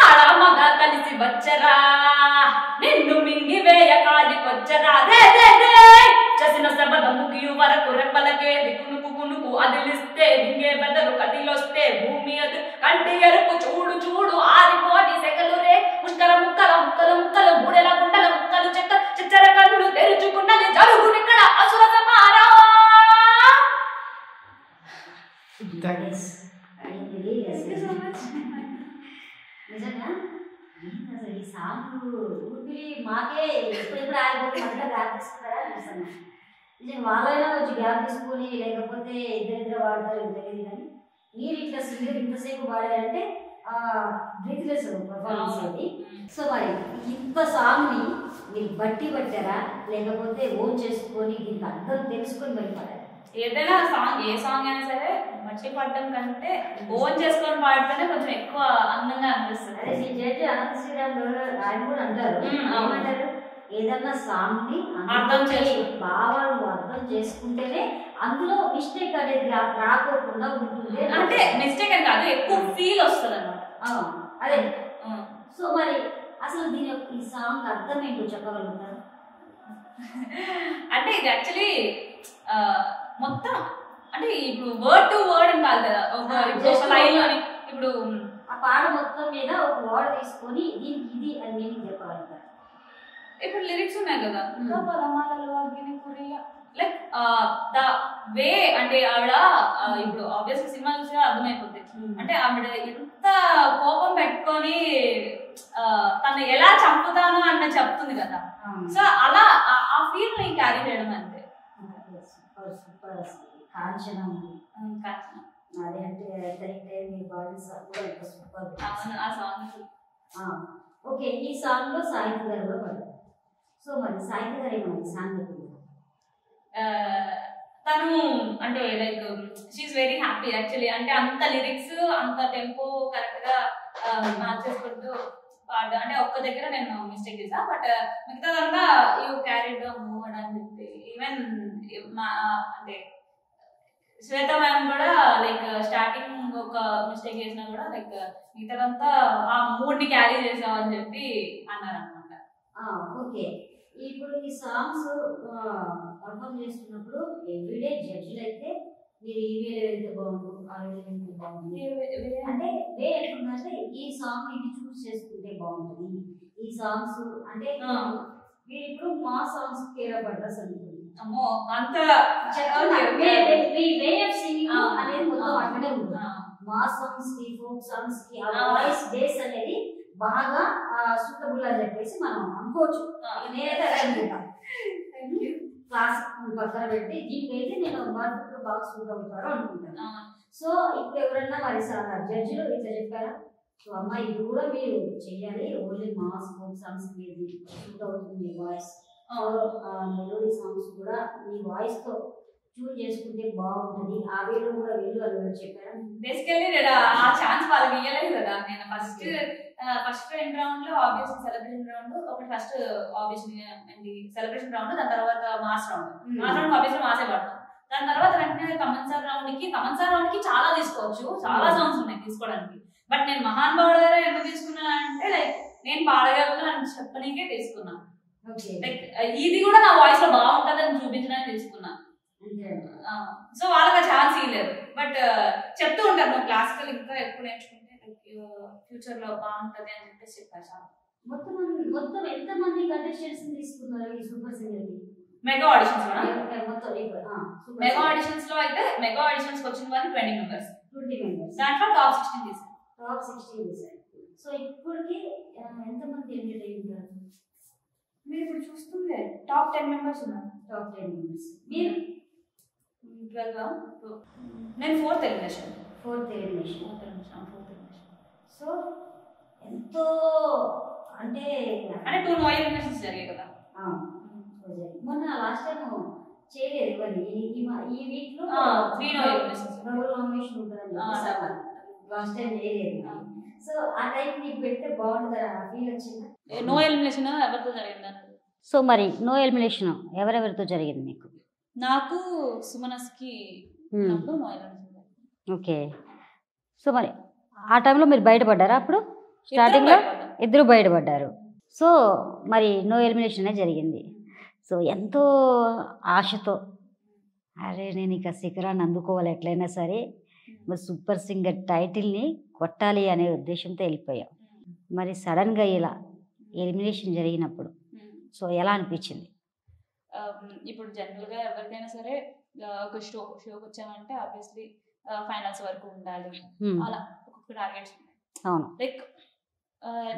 ఆడమగా కలిసి వచ్చరా, నిన్ను మింగివేయ కాలికొచ్చరా. రే రే రే చసిన శబద ముగియు వరకు రెప్పలకే దిక్కునుకు కునుకు అదిలిస్తే దింగే బెదరు కదిలొస్తే భూమి అది కంటి ఎరుపు చూడు చూడు ఆరిపోని సెగలు రే, పుష్కర ముక్కల ముక్కలు ముక్కలు బూడెల గుండెల ముక్కలు చెక్క చిచ్చర కన్నులు తెరుచుకున్నది జరుగునిక్కడ అసుర సమారా. నిజంగా అసలు ఈ సాంగ్ ఊపిరి మాకే ఎప్పుడెప్పుడు ఆగిపోతే మధ్యలో గ్యాప్ తీసుకుంటారా అనిపిస్తున్నాం. నిజంగా వాళ్ళైనా వచ్చి గ్యాప్ తీసుకొని లేకపోతే ఇద్దరిద్దరు వాడతారు తెలియదు. కానీ మీరు ఇట్లా సింగర్ ఇంతసేపు వాడారంటే బ్రీత్లెస్ పర్ఫార్మెన్స్ అది. సో మరి ఇంత సాంగ్ని మీరు బట్టి పట్టారా లేకపోతే ఓన్ చేసుకొని దీనికి అర్థం తెలుసుకొని బట్టి పాడారా? ఏదైనా సాంగ్ ఏ సాంగ్ అయినా సరే బట్టి పడడం కంటే ఓన్ చేసుకొని పాడితేనే కొంచెం ఎక్కువ అందంగా అనిపిస్తుంది. అదే మీ జడ్జి అనంత శ్రీరామ్ ఆయన కూడా అంటారు, ఏమంటారు, ఏదన్నా సాంగ్ ని అర్థం చేసి భావాలు అర్థం చేసుకుంటేనే అందులో మిస్టేక్ అనేది రాకోకుండా ఉంటుంది. అంటే మిస్టేక్ అని కాదు, ఎక్కువ ఫీల్ వస్తుంది అన్నమాట. అదే. సో మరి అసలు దీని ఈ సాంగ్ అర్థం ఏంటో చెప్పగలుగుతారు? అంటే ఇది యాక్చువల్లీ మొత్తం అంటే ఇప్పుడు వర్డ్ టు వర్డ్ అని కాదు కదా, ఒక లైన్ అని ఇప్పుడు ఆ పాట మొత్తం మీద ఒక వర్డ్ తీసుకొని దీనికి ఇది అని మీనింగ్ చెప్పాలంటారు. ఇప్పుడు లిరిక్స్ ఉన్నాయి కదా, లైక్ ద వే అంటే ఆవిడ ఇప్పుడు ఆబ్వియస్లీ సినిమా చూసినా అర్థమైపోతుంది. అంటే ఆవిడ ఎంత కోపం పెట్టుకొని తను ఎలా చంపుతాను అన్న చెప్తుంది కదా. సో అలా ఆ ఫీల్ ని క్యారీ చేయడం అంతే. అదే అంటే మీ బాడీ సూపర్. ఆ సాంగ్ ఓకే. ఈ సాంగ్ లో సాహిత్య గారు కూడా పడ్డారు. సో మరి సాహిత్య గారు ఏమన్నా సాంగ్ తను అంటే like she's very happy actually. అంటే అంత లిరిక్స్ అంత టెంపో కరెక్ట్ గా మార్చేసుకుంటూ పాట. అంటే ఒక్క దగ్గర నేను మిస్టేక్ చేసా, బట్ మిగతాదంతా యూ క్యారీడ్ ద మూడ్ అని చెప్పి. ఈవెన్ అంటే శ్వేత మ్యామ్ కూడా లైక్ స్టార్టింగ్ ఒక మిస్టేక్ చేసినా కూడా లైక్ మిగతాదంతా ఆ మూడ్ ని క్యారీ చేసావు అని చెప్పి అన్నారు అనమాట. ఓకే. ఇప్పుడు ఈ సాంగ్స్ పర్ఫామ్ చేస్తున్నప్పుడు ఎవ్రీడే జడ్జిలు అయితే మీరు ఈ వేలో వెళ్తే బాగుండు, ఆ వేలో వెళ్తే బాగుంది అంటే వే ఎట్లుందంటే ఈ సాంగ్ ఇది చూస్ చేసుకుంటే బాగుంటుంది. ఈ సాంగ్స్ అంటే మీరు ఇప్పుడు మా సాంగ్స్ కేర్ పడ్డారు అనుకోండి, అమ్మో అంత వే ఆఫ్ సింగింగ్ అనేది మొత్తం అట్లనే ఉంది. మా సాంగ్స్ కి ఫోక్ సాంగ్స్ కి ఆ వాయిస్ బేస్ అనేది బాగా సూటబుల్ అని చెప్పేసి మనం అనుకోవచ్చు. నేనైతే అదే అనుకుంటా. క్లాసిక్ పక్కన పెట్టి దీనికైతే నేను మార్కెట్లో బాగా సూట్ అవుతారు అనుకుంటాను. సో ఇప్పుడు ఎవరన్నా మరి జడ్జిలు ఇట్లా చెప్పారా, సో అమ్మ ఇది కూడా మీరు చెయ్యాలి, ఓన్లీ మాస్ ఫోక్ సాంగ్స్ మీద సూట్ అవుతుంది మీ వాయిస్, మెలోడీ సాంగ్స్ కూడా మీ వాయిస్ తో చూస్ చేసుకుంటే బాగుంటుంది, ఆ వేలో కూడా వెళ్ళు అని చెప్పారా? బేసికల్లీ నేను ఆ ఛాన్స్ వాళ్ళకి ఇవ్వలేదు కదా. నేను ఫస్ట్ ఎండ్ రౌండ్ లో ఆబ్వియస్లీ సెలబ్రేషన్ రౌండ్ ఒకటి, ఫస్ట్ ఆబ్వియస్లీ సెలబ్రేషన్ రౌండ్, దాని తర్వాత mass round. Mass round obviously మాసే పడతాం. దాని తర్వాత వెంటనే తమన్సార్ రౌండ్ కి చాలా తీసుకోవచ్చు, చాలా సాంగ్స్ ఉన్నాయి తీసుకోవడానికి. బట్ నేను మహాన్ భావుడు గారు ఎందుకు తీసుకున్నా అంటే లైక్ నేను పాడగలను అని చెప్పడానికే తీసుకున్నా. లైక్ ఇది కూడా నా వాయిస్ లో బాగుంటుందని చూపించడానికి తీసుకున్నా. సో వాళ్ళకి ఛాన్స్ ఇవ్వలేదు. బట్ చెప్తూ ఉంటారు నువ్వు క్లాసికల్ ఇంకా ఎక్కువ నేర్చుకుంటే ఫ్యూచర్ లో బాగుంటది అని చెప్పేసి చెప్పారు. చాలా మొత్తం ఎంత మంది కంటెస్టెంట్స్ తీసుకున్నారు ఈ సూపర్ సింగర్ కి? మెగా ఆడిషన్స్ మెగా ఆడిషన్స్ లో అయితే మెగా ఆడిషన్స్ వచ్చిన వాళ్ళు 20 మెంబర్స్. దాంట్లో టాప్ 16 తీసారు. సో ఇప్పటికి ఎంత మంది ఎలిమినేట్ అయ్యారు? మీరు ఇప్పుడు చూస్తుంటే టాప్ 10 మెంబర్స్ ఉన్నారు. Top 10 members. మీరు 12. నేను ఫోర్త్ ఎలిమినేషన్. సో ఎంతో అంటే 2 నో ఎలిమినేషన్స్ జరిగాయి కదా. మొన్న లాస్ట్ టైం చేయలేదు ఇవన్నీ, ఈ వీక్ లో 3 నో ఎలిమినేషన్స్ నామినేషన్ ఉంటుందని లాస్ట్ టైం చేయలేదు. సో ఆ టైం నీకు పెడితే బాగుంటుందా, ఫీల్ వచ్చిందా? నో ఎలిమినేషన్ ఎవరితో జరిగింది? సో మరి నో ఎలిమినేషన్ ఎవరెవరితో జరిగింది మీకు? నాకు సుమనస్కి నో ఎలిమినేషన్. ఓకే. సో మరి ఆ టైంలో మీరు బయటపడ్డారా? అప్పుడు స్టార్టింగ్లో ఇద్దరు బయటపడ్డారు. సో మరి నో ఎలిమినేషన్ జరిగింది. సో ఎంతో ఆశతో అరే నేను ఇక శిఖరాన్ని అందుకోవాలి ఎట్లయినా సరే, మరి సూపర్ సింగర్ టైటిల్ని కొట్టాలి అనే ఉద్దేశంతో వెళ్ళిపోయాం. మరి సడన్గా ఇలా ఎలిమినేషన్ జరిగినప్పుడు సో ఎలా అనిపించింది? ఇప్పుడు జనరల్గా ఎవరికైనా సరే ఒక షోకి వచ్చామంటే ఆబ్వియస్లీ ఫైనల్స్ వరకు ఉండాలి, అలా ఒక్కొక్క టార్గెట్స్ ఉన్నాయి. అవును. లైక్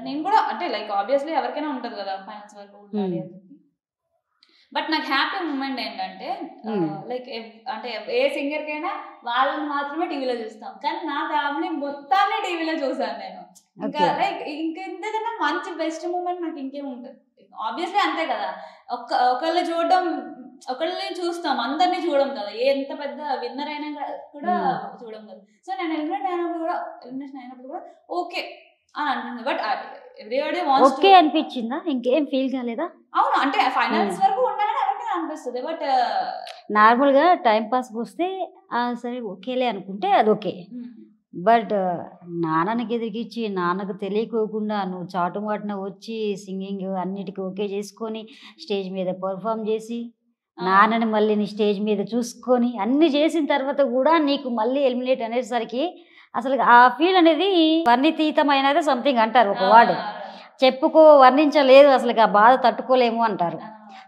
నేను కూడా అంటే లైక్ ఆబ్వియస్లీ ఎవరికైనా ఉంటుంది కదా ఫైనల్స్ వరకు ఉండాలి అని. బట్ నాకు హ్యాపీ మూమెంట్ ఏంటంటే లైక్ అంటే ఏ సింగర్కైనా వాళ్ళని మాత్రమే టీవీలో చూస్తాం, కానీ నా ఫ్యామిలీ మొత్తాన్ని టీవీలో చూసాను నేను. ఇంకా లైక్ ఇంకెంతకన్నా మంచి బెస్ట్ మూమెంట్ నాకు ఇంకేముంటుంది? ఆబ్వియస్లీ అంతే కదా, ఒకళ్ళని చూడడం, ఒకళ్ళని చూస్తాం, అందరినీ చూడడం కదా, ఎంత పెద్ద విన్నర్ అయినా కూడా చూడడం కదా. సో నేను ఎలిమినేషన్ అయినప్పుడు కూడా ఓకే అని అంటుంది. బట్ ఎవ్రీబడీ వాంట్స్ ఓకే అనిపించిందా? ఇంకేం ఫీల్ కాలేదా? అవును, అంటే ఫైనల్స్ వరకు ఉండాలని ఎవరికైనా అనిపిస్తుంది. బట్ నార్మల్గా టైం పాస్కి వస్తే సరే ఓకేలే అనుకుంటే అది ఓకే. బట్ నాన్నకి ఎదిరికిచ్చి నాన్నకు తెలియకోకుండా నువ్వు చాటుమాటున వచ్చి సింగింగ్ అన్నిటికీ ఓకే చేసుకొని స్టేజ్ మీద పర్ఫామ్ చేసి నాన్నని మళ్ళీ నీ స్టేజ్ మీద చూసుకొని అన్ని చేసిన తర్వాత కూడా నీకు మళ్ళీ ఎలిమినేట్ అనేసరికి అసలు ఆ ఫీల్ అనేది వర్ణితీతమైనది సంథింగ్ అంటారు ఒక వాడు, వర్ణించలేదు అసలు ఆ బాధ తట్టుకోలేము అంటారు.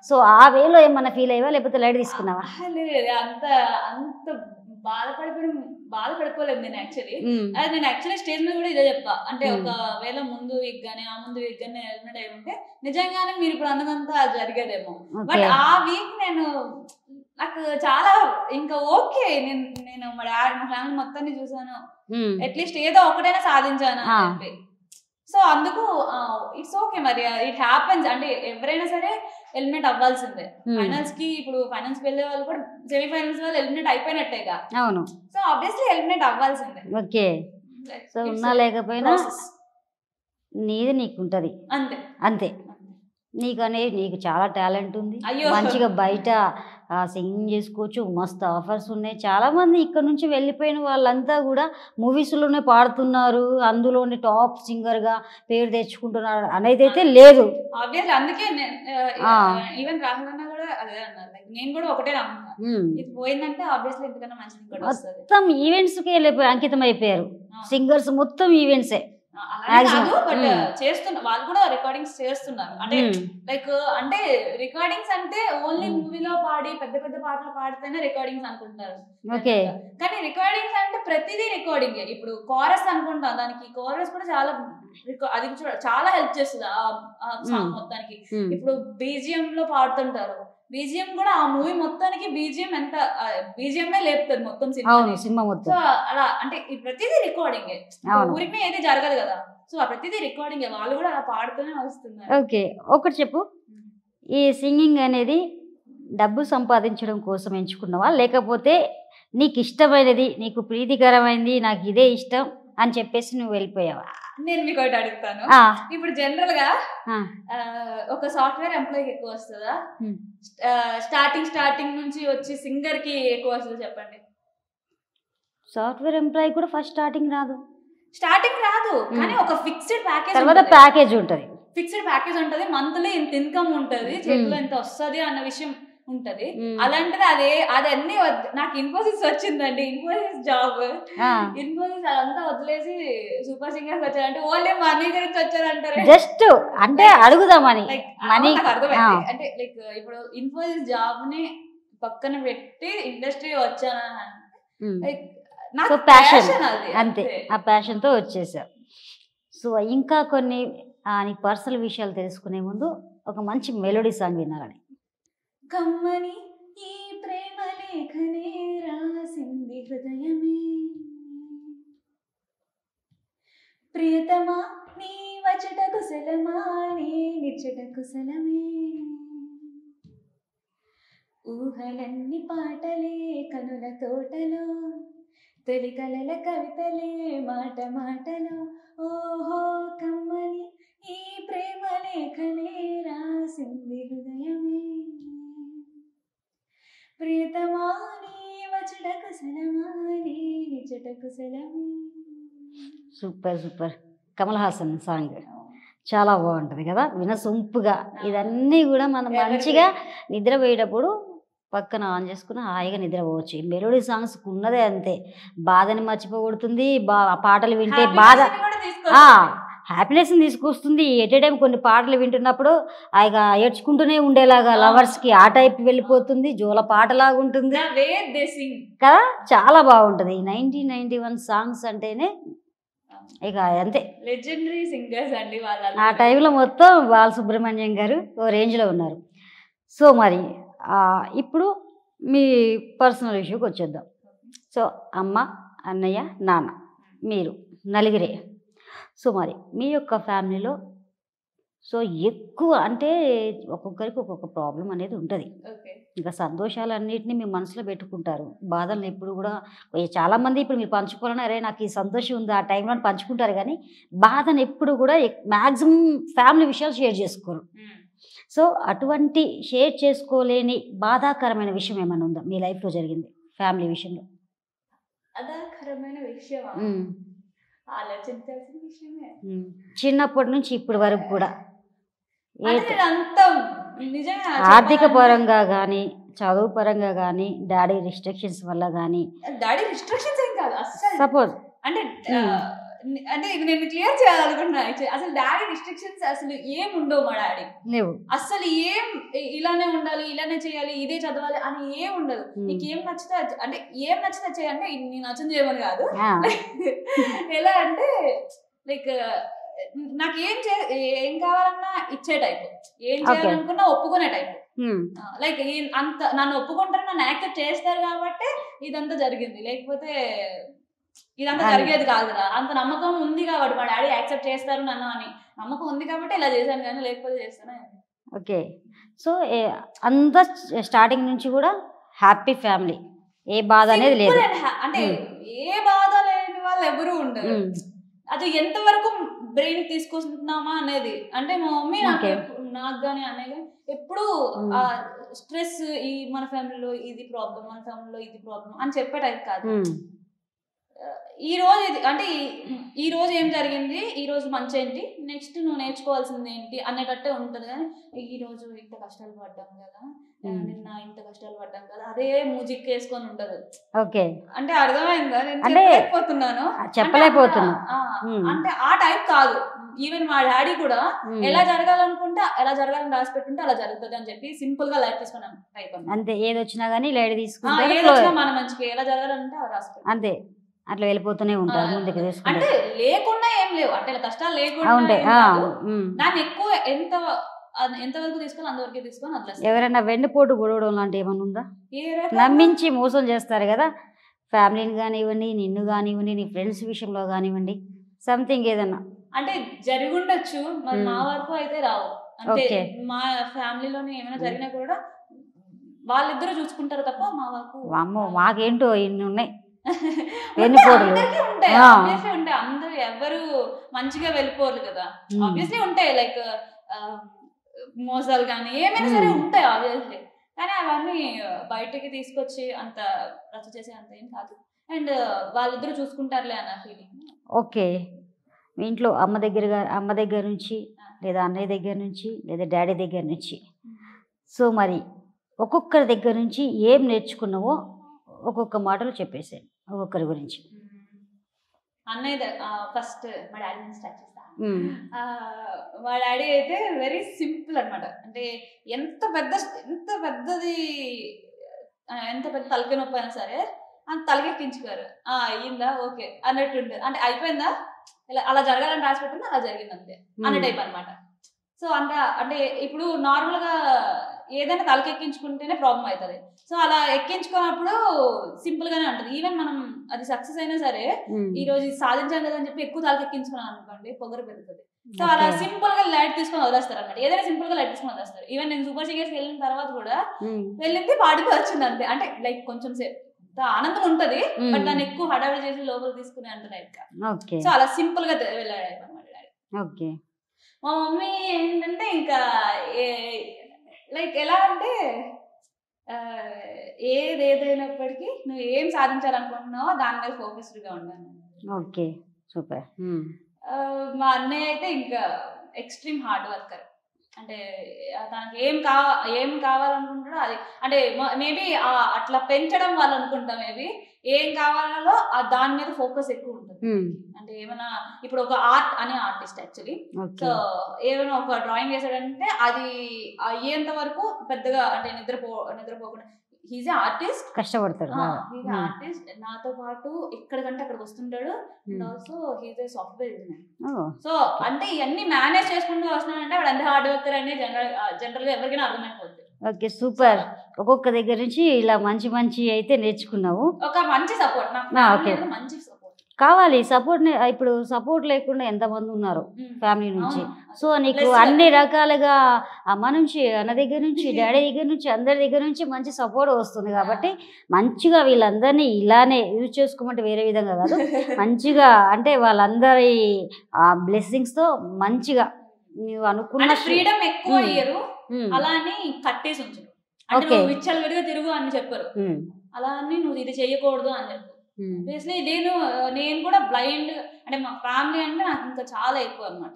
సో ఆ వేలో ఏమన్నా ఫీల్ అయ్యావా లేకపోతే లైట్ తీసుకున్నావా? లేదు, అంత అంత బాధపడిపోలేదు నేను యాక్చువల్లీ. అది నేను యాక్చువల్లీ స్టేజ్ మీద కూడా ఇదే చెప్తా, అంటే ఒకవేళ ముందు వీక్ గానీ ఆ ముందు వీక్ గానీ ఎలిమినేట్ అయి ఉంటే నిజంగానే మీరు ఇప్పుడు అందుకంతా జరిగేదేమో. బట్ ఆ వీక్ నాకు చాలా ఇంకా ఓకే, నేను మా ఫ్యామిలీ మొత్తాన్ని చూసాను, అట్లీస్ట్ ఏదో ఒకటైనా సాధించాను అని చెప్పి. సో అందుకు ఇట్స్ ఓకే, మరి ఇట్ హ్యాపెన్స్. అంటే ఎవరైనా సరే ఎలిమినేట్ అవ్వాల్సిందే. ఫైనల్స్ కి ఇప్పుడు ఫైనల్స్ వెళ్ళే వాళ్ళు కూడా సెమీఫైనల్స్ వాళ్ళు ఎలిమినేట్ అయిపోయినట్టేగా. అవును. సో ఆబ్వియస్లీ ఎలిమినేట్ అవ్వాల్సిందే. ఓకే. సో ఉన్నా లేకపోయినా నీది నీకుంటది అంతే అంతే. నీకు చాలా టాలెంట్ ఉంది, మంచిగా బయట సింగింగ్ చేసుకోవచ్చు, మస్తు ఆఫర్స్ ఉన్నాయి. చాలా మంది ఇక్కడ నుంచి వెళ్ళిపోయిన వాళ్ళంతా కూడా మూవీస్లోనే పాడుతున్నారు, అందులోనే టాప్ సింగర్ గా పేరు తెచ్చుకుంటున్నారు అనేది అయితే లేదు. అందుకే ఈవెన్ రాహుల్ అన్న కూడా అదే అన్నారు, నేను కూడా ఒకటే నమ్ముతా, ఇది పోయిందంటే ఆబ్వియస్లీ ఎందుకన్నా మంచిది. మొత్తం ఈవెంట్స్ కి అంకితం అయిపోయారు సింగర్స్, మొత్తం ఈవెంట్సే చేస్తున్నారు. వాళ్ళు కూడా రికార్డింగ్స్ చేస్తున్నారు. అంటే లైక్ అంటే రికార్డింగ్స్ అంటే ఓన్లీ మూవీలో పాడి పెద్ద పెద్ద పాటలు పాడితేనే రికార్డింగ్స్ అనుకుంటారు. కానీ రికార్డింగ్స్ అంటే ప్రతిదీ రికార్డింగ్. ఇప్పుడు కోరస్ అనుకుంటాం, దానికి కోరస్ కూడా చాలా అది చాలా హెల్ప్ చేస్తుంది ఆ సాంగ్ మొత్తానికి. ఇప్పుడు బీజిఎం లో పాడుతుంటారు, బీజిఎం కూడా ఆ మూవీ మొత్తానికి బీజిఎం ఎంత బీజిఎం లేపుతుంది మొత్తం సినిమా మొత్తం. సో అలా అంటే ప్రతిదీ రికార్డింగ్, ఊరికి ఏది జరగదు కదా. సో ఆ ప్రతిదీ రికార్డింగ్, వాళ్ళు కూడా అలా పాడుతూనే వస్తున్నారు. ఓకే, ఒకటి చెప్పు, ఈ సింగింగ్ అనేది డబ్బు సంపాదించడం కోసం ఎంచుకున్నావా లేకపోతే నీకు ఇష్టమైనది, నీకు ప్రీతికరమైనది, నాకు ఇదే ఇష్టం అని చెప్పేసి నువ్వు వెళ్ళిపోయావా? నేను మీకు ఒకటి అడుగుతాను, ఇప్పుడు జనరల్ గా ఒక సాఫ్ట్వేర్ ఎంప్లాయీకి ఎక్కువ వస్తుందా, స్టార్టింగ్ నుంచి వచ్చి సింగర్ కి ఎక్కువ వస్తుంది చెప్పండి? సాఫ్ట్వేర్ ఎంప్లాయీ కూడా ఫస్ట్ స్టార్టింగ్ రాదు కానీ ఒక ఫిక్స్డ్ ప్యాకేజ్ ఉంటుంది, ఫిక్స్డ్ ప్యాకేజ్ ఉంటుంది, మంత్లీ ఇంత ఇన్కమ్ ఉంటుంది, చేతిలో ఇంత వస్తుంది అన్న విషయం ఉంటది. అలాంటిది అదన్నీ నాకు ఇన్ఫోసిస్ వచ్చిందండి, ఇన్ఫోసిస్ జాబ్, ఇన్ఫోసిస్ అదంతా వదిలేసి సూపర్ సింగర్స్ వచ్చారంటే ఓన్లీ మనీ గురించి వచ్చారంటారు. జస్ట్ అంటే అడుగుదామని అర్థమైంది. అంటే లైక్ ఇప్పుడు ఇన్ఫోసిస్ జాబ్ ని పక్కన పెట్టి ఇండస్ట్రీ వచ్చాను, లైక్ నాకు ప్యాషన్ అది అంతే, ఆ ప్యాషన్ తో వచ్చేసా. సో ఇంకా కొన్ని నీ పర్సనల్ విషయాలు తెలుసుకునే ముందు ఒక మంచి మెలోడీ సాంగ్ వినాలని. కమ్మని ఈ ప్రేమ లేఖనే రాసింది హృదయమే, ప్రియతమా నీ వచట కుశలమా నీ నిచ్చట కుశలమే, ఊహలన్నీ పాటలే కనుల తోటలో, తొలి కలల కవితలే మాట మాటలో, ఓహో కమ్మని ఈ ప్రేమ లేఖనే రాసింది హృదయమే, ప్రియతమా నీ వచట కుశలమా నీ నిచ్చట కుశలమే. Super super. Kamal Haasan song చాలా బాగుంటుంది కదా, వినసొంపుగా. ఇదన్నీ కూడా మనం మంచిగా నిద్రపోయేటప్పుడు పక్కన ఆన్ చేసుకుని హాయిగా నిద్రపోవచ్చు. ఈ మెలోడీ సాంగ్స్ ఉన్నదే అంతే, బాధని మర్చిపోగొడుతుంది, పాటలు వింటే బాధ హ్యాపీనెస్ని తీసుకొస్తుంది. ఎట్ ఏ టైం కొన్ని పాటలు వింటున్నప్పుడు ఇక ఏడ్చుకుంటూనే ఉండేలాగా లవర్స్కి ఆ టైప్ వెళ్ళిపోతుంది, జోల పాటలాగా ఉంటుంది కదా, చాలా బాగుంటుంది. 1991 సాంగ్స్ అంటేనే ఇక అంతే, లెజెండరీ సింగర్స్ అండి వాళ్ళు. ఆ టైంలో మొత్తం బాలసుబ్రహ్మణ్యం గారు ఓ రేంజ్లో ఉన్నారు. సో మరి ఇప్పుడు మీ పర్సనల్ ఇష్యూకి వచ్చేద్దాం. సో అమ్మ, అన్నయ్య, నాన్న, మీరు నలుగురే. సో మరి మీ యొక్క ఫ్యామిలీలో సో ఎక్కువ అంటే ఒక్కొక్కరికి ఒక్కొక్క ప్రాబ్లం అనేది ఉంటుంది. ఇంకా సంతోషాలన్నింటినీ మీ మనసులో పెట్టుకుంటారు, బాధలను ఎప్పుడు కూడా చాలామంది ఇప్పుడు మీరు పంచుకోవాలని అరే నాకు ఈ సంతోషం ఉంది ఆ టైంలో పంచుకుంటారు, కానీ బాధను ఎప్పుడు కూడా మ్యాక్సిమం ఫ్యామిలీ విషయాలు షేర్ చేసుకోరు. సో అటువంటి షేర్ చేసుకోలేని బాధాకరమైన విషయం ఏమైనా ఉందా మీ లైఫ్లో జరిగింది ఫ్యామిలీ విషయంలో? బాధాకరమైన విషయం ఆలోచించాల్సిన విషయమే, చిన్నప్పటి నుంచి ఇప్పటి వరకు కూడా ఆర్థిక పరంగా కానీ చదువు పరంగా కానీ డాడీ రిస్ట్రిక్షన్స్ వల్ల కానీ డాడీ రిస్ట్రిక్షన్స్ ఏం కాదు అసలు. సపోజ్ అంటే అంటే ఇది నేను క్లియర్ చేయాలనుకుంటున్నా. అసలు డాడీ రిస్ట్రిక్షన్స్ అసలు ఏం ఉండవు మా డాడీ. లేవు అసలు. ఏం ఇలానే ఉండాలి, ఇలానే చేయాలి, ఇదే చదవాలి అని ఏం ఉండదు. నీకు ఏం నచ్చితే అంటే ఏం నచ్చితే చేయంటే నీ నచ్చింది చేయమని కాదు. ఎలా అంటే లైక్ నాకు ఏం కావాలన్నా ఇచ్చే టైప్, ఏం చేయాలనుకున్నా ఒప్పుకునే టైప్. లైక్ అంత నన్ను ఒప్పుకుంటారు, నన్ను యాక్సెప్ట్ చేస్తారు కాబట్టి ఇదంతా జరిగింది. లేకపోతే ఇదంతా జరిగేది కాదు కదా. అంత నమ్మకం ఉంది కాబట్టి మా డాడీ యాక్సెప్ట్ చేస్తారు నన్ను అని నమ్మకం ఉంది కాబట్టి ఇలా చేశాను, కానీ లేకపోతే చేస్తాను. ఓకే. సో అంతా స్టార్టింగ్ నుంచి కూడా హ్యాపీ ఫ్యామిలీ, ఏ బాధ అనేది లేదు. అంటే ఏ బాధ లేని వాళ్ళు ఎవరు ఉండరు. అది ఎంతవరకు బ్రెయిన్ తీసుకుంటున్నామా అనేది. అంటే మా మమ్మీ నాకు కానీ అనేది ఎప్పుడు స్ట్రెస్ ఈ మన ఫ్యామిలీలో ఇది ప్రాబ్లం, మన ఫ్యామిలీలో ఇది ప్రాబ్లం అని చెప్పే టైప్ కాదు. ఈ రోజు ఇది అంటే ఈ రోజు ఏం జరిగింది, ఈ రోజు మంచి ఏంటి, నెక్స్ట్ నువ్వు నేర్చుకోవాల్సింది ఏంటి అనేటట్టే ఉంటుంది. కానీ ఈ రోజు ఇంత కష్టాలు పడ్డాం కదా, నిన్న ఇంత కష్టాలు పడ్డాం కదా, అదే మ్యూజిక్ వేసుకొని ఉండదు. ఓకే. అంటే అర్థమైందా? నేను చెప్పలేకపోతున్నా. అంటే ఆ టైప్ కాదు. ఈవెన్ మా డాడీ కూడా ఎలా జరగాలనుకుంటే ఎలా జరగాలని రాసి పెట్టుంటే అలా జరుగుతుంది అని చెప్పి సింపుల్ గా లైట్ తీసుకున్నాం టైప్. అంతే, ఏది వచ్చినా కానీ లైట్ తీసుకుంటే మన మంచిగా ఎలా జరగాలంటే అలా రాసి అంతే, అట్లా వెళ్ళిపోతూనే ఉంటారు ముందుకు. అంటే లేకుండా ఏం లేవు, అంటే కష్టాలు లేకుండా దాన్ని ఎక్కువ ఎంతవరకు తీసుకోవాలి అంతవరకు తీసుకొని వదిలేస్తారు. ఎవరైనా వెన్నుపోటు గొడవడం లాంటి ఏమైనా ఉందా? నమ్మించి మోసం చేస్తారు కదా, ఫ్యామిలీని కానివ్వండి, నిన్ను కానివ్వండి, నీ ఫ్రెండ్స్ విషయంలో కానివ్వండి, సంథింగ్ ఏదన్నా అంటే జరిగి ఉండొచ్చు. మరి మా వరకు అయితే రావు. అంటే మా ఫ్యామిలీలోనే ఏమైనా జరిగినా కూడా వాళ్ళిద్దరూ చూసుకుంటారు తప్ప మా వరకు. అమ్మో, మాకేంటో ఇన్ని ఉన్నాయి ఉంటాయి. ఆబ్వియస్లీ ఉంటాయి. అందరూ ఎవరు మంచిగా వెళ్ళిపోరు కదా. ఆబ్వియస్లీ ఉంటాయి, లైక్ మోసాలు కానీ ఏమైనా సరే ఉంటాయి ఆబ్వియస్లీ. కానీ అవన్నీ బయటకి తీసుకొచ్చి అంత రచ్చ చేసే అంత ఏం కాదు. అండ్ వాళ్ళిద్దరూ చూసుకుంటారులే అన్న ఫీలింగ్. ఓకే. మీ ఇంట్లో అమ్మ దగ్గర నుంచి లేదా అన్నయ్య దగ్గర నుంచి లేదా డాడీ దగ్గర నుంచి, సో మరి ఒక్కొక్కరి దగ్గర నుంచి ఏం నేర్చుకున్నావో ఒక్కొక్క మాటలు చెప్పేసాను ఒక్కొక్కరి గురించి. అన్నయ్య ఫస్ట్ మా డాడీ నుంచి స్టార్ట్ చేస్తా. మా డాడీ అయితే వెరీ సింపుల్ అనమాట. అంటే ఎంత పెద్ద తలకాయ నొప్పి అయినా సరే అంత తలకెక్కించుకోరు. అయ్యిందా ఓకే అన్నట్టుండదు. అంటే అయిపోయిందా, ఇలా అలా జరగాలని రాసి పెట్టింది, అలా జరిగింది అంతే అనే టైప్ అనమాట. సో అంటే ఇప్పుడు నార్మల్గా ఏదైనా తలకెక్కించుకుంటేనే ప్రాబ్లం అవుతుంది. సో అలా ఎక్కించుకున్నప్పుడు సింపుల్ గానే ఉంటుంది. ఈవెన్ మనం అది సక్సెస్ అయినా సరే ఈ రోజు సాధించాం కదా అని చెప్పి ఎక్కువ తలకెక్కించుకున్నాం అనుకోండి, పొగరు పెరుగుతుంది. సో అలా సింపుల్ గా లైట్ తీసుకొని వదిలేస్తారు అన్నమాట. ఏదైనా సింపుల్ గా లైట్ తీసుకొని వదిలేస్తారు. ఈవెన్ నేను సూపర్ సింగర్స్ వెళ్ళిన తర్వాత కూడా వెళ్ళింది పాడికి వచ్చింది అంతే. అంటే లైక్ కొంచెం సేపు ఆనందం ఉంటది, బట్ దాన్ని ఎక్కువ హడావిడి చేసి లోపల తీసుకునే అంత టైప్ కాదు. సో అలా సింపుల్ గా వెళ్ళాడు అనమాట డాడీ. మా మమ్మీ ఏంటంటే ఇంకా లైక్ ఎలా అంటే ఏదైనప్పటికీ నువ్వు ఏం సాధించాలనుకుంటున్నావో దాని మీద ఫోకస్డ్ గా ఉండాలి. Okay, super. మా అన్నయ్య అయితే ఇంకా ఎక్స్ట్రీమ్ హార్డ్ వర్కర్. అంటే తనకి ఏం కావాలనుకుంటాడో అది, అంటే మేబీ అట్లా పెంచడం వాళ్ళు అనుకుంటా. మేబీ ఏం కావాలో దాని మీద ఫోకస్ ఎక్కువ ఉంటుంది. అంటే ఏమైనా ఇప్పుడు ఒక ఆర్ట్ అనే ఆర్టిస్ట్ యాక్చువల్లీ. సో ఏమైనా ఒక డ్రాయింగ్ చేశాడంటే అది అయ్యేంత వరకు పెద్దగా అంటే నిద్రపోకుండా హీజ్ ఏ ఆర్టిస్ట్, కష్టపడతాడు. హీజ్ ఆర్టిస్ట్, నాతో పాటు ఎక్కడికంటే అక్కడికి వస్తుంటాడు. And also he's a software engineer. So అంటే ఇవన్నీ మేనేజ్ చేసుకుంటూ వస్తున్నాడంటే వాడు ఎంత హార్డ్ వర్కర్ అని జనరల్ గా ఎవరికైనా అర్థమైపోతుంది. Okay, super. ఒక్కొక్క దగ్గర నుంచి ఇలా మంచి అయితే నేర్చుకున్నావు. ఒక మంచి సపోర్ట్ మంచి సపోర్ట్ కావాలి. సపోర్ట్ ఇప్పుడు సపోర్ట్ లేకుండా ఎంతమంది ఉన్నారు ఫ్యామిలీ నుంచి. సో నీకు అన్ని రకాలుగా అమ్మ నుంచి, అన్న దగ్గర నుంచి, డాడీ దగ్గర నుంచి, అందరి దగ్గర నుంచి మంచి సపోర్ట్ వస్తుంది. కాబట్టి మంచిగా వీళ్ళందరినీ ఇలానే యూజ్ చేసుకోమంటే వేరే విధంగా కాదు, మంచిగా అంటే వాళ్ళందరి బ్లెస్సింగ్స్ తో మంచిగా నువ్వు అనుకున్న ఫ్రీడమ్ ఎక్కువ ఇయ్యరు, అలా అని కట్టేసి ఉంచరు. అంటే విచ్చలు విడిగా తిరుగు అని చెప్పరు, అలా అని నువ్వు ఇది చెయ్యకూడదు అని చెప్పు. బేసిక్లీ నేను కూడా బ్లైండ్, అంటే మా ఫ్యామిలీ అంటే నాకు ఇంకా చాలా ఎక్కువ అనమాట.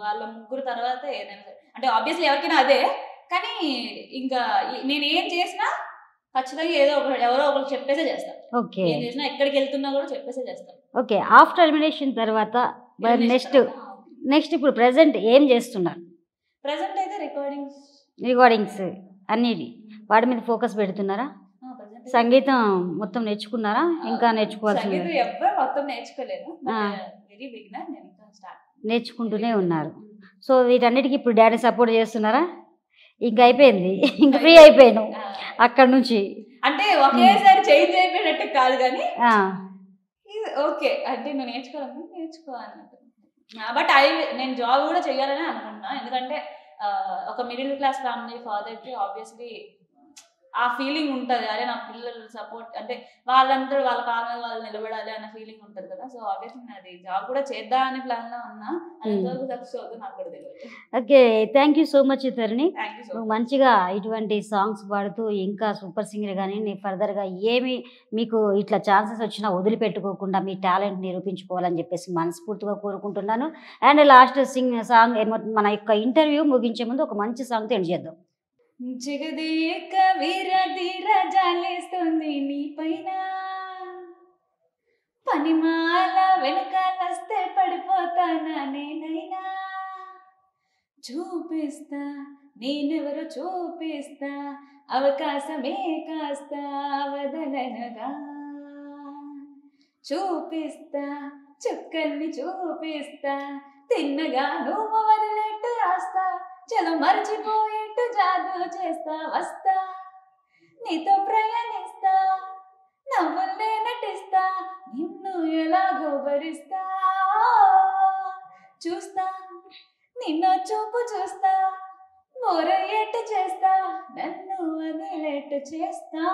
వాళ్ళ ముగ్గురు తర్వాత ఏదైనా అంటే ఆబ్వియస్లీ ఎవరికైనా అదే, కానీ ఇంకా నేను ఏం చేసినా ఖచ్చితంగా ఏదో ఒకటి ఎవరో ఒకరు చెప్పేసే చేస్తాను. ఓకే ఏం చేసినా ఎక్కడికి వెళ్తున్నా కూడా చెప్పేసే చేస్తాను. ఓకే. ఆఫ్టర్ ఎలిమినేషన్ తర్వాత నెక్స్ట్ ఇప్పుడు ప్రెసెంట్ ఏం చేస్తున్నారు? ప్రెసెంట్ అయితే రికార్డింగ్స్ అన్నిటి వాటి మీద ఫోకస్ పెడుతున్నారా? సంగీతం మొత్తం నేర్చుకున్నారా? ఇంకా నేర్చుకోవాల్సింది? సంగీతం ఎవ్వరు మొత్తం నేర్చుకోలేదు, వెరీ బిగినర్, నేను ఇంకా స్టార్ట్ నేర్చుకుంటూనే ఉన్నారు. సో వీటన్నిటికీ ఇప్పుడు డాడీ సపోర్ట్ చేస్తున్నారా? ఇంకా అయిపోయింది, ఇంకా ఫ్రీ అయిపోయాను అక్కడ నుంచి. అంటే ఒకేసారి చేంజ్ అయిపోయినట్టు కాదు కానీ ఓకే అంటే నువ్వు నేర్చుకోవాలన్నట్టు. బట్ నేను జాబ్ కూడా చేయాలని అనుకుంటున్నా. ఎందుకంటే ఒక మిడిల్ క్లాస్ ఫ్యామిలీ ఫాదర్కి ఆబ్వియస్లీ ఆ ఫీలింగ్ ఉంటుంది, అరే నా పిల్లలు సపోర్ట్ అంటే వాళ్ళంతా వాళ్ళ కాళ్ళ మీద వాళ్ళు నిలబడాలి అన్న ఫీలింగ్ ఉంటుంది కదా. సో ఆబ్వియస్లీ నేను అది జాబ్ కూడా చేద్దాం అనే ప్లాన్లో ఉన్నా. అంతవరకు సక్సెస్ అవుతుంది నాకు కూడా తెలియదు. Okay, thank you so much Taruni. Thank you so నువ్వు మంచిగా ఇటువంటి సాంగ్స్ పాడుతూ ఇంకా సూపర్ సింగర్ కానీ నీ ఫర్దర్గా ఏమి మీకు ఇట్లా ఛాన్సెస్ వచ్చినా వదిలిపెట్టుకోకుండా మీ టాలెంట్ నిరూపించుకోవాలని చెప్పేసి మనస్ఫూర్తిగా కోరుకుంటున్నాను. అండ్ లాస్ట్ సాంగ్ మన యొక్క ఇంటర్వ్యూ ముగించే ముందు ఒక మంచి సాంగ్తో ఎండ్ చేద్దాం. జగదేక వీరధీర జాలేస్తుంది నీ పైన, పనిమాల వెనకాలస్తే పడిపోతానా నేనైనా, చూపిస్తా నేనెవరు చూపిస్తా, అవకాశమే కాస్త వదలనగా, చూపిస్తా చుక్కల్ని చూపిస్తా, తిన్నగా నువ్వు వదిలేట్టు రాస్తా, చలో మర్చిపోయేట్టు జాదు చేస్తా, వస్తా నీతో ప్రయాణిస్తా, నవ్వులే నటిస్తా, నిన్ను ఎలాగో భరిస్తా, చూస్తా నిన్నో చూపు చూస్తా, మోరయ్యేట్టు చేస్తా, నన్ను వదిలేట్టు చేస్తా.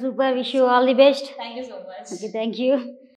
Super wish you all the best. Thank you so much. Okay, thank you.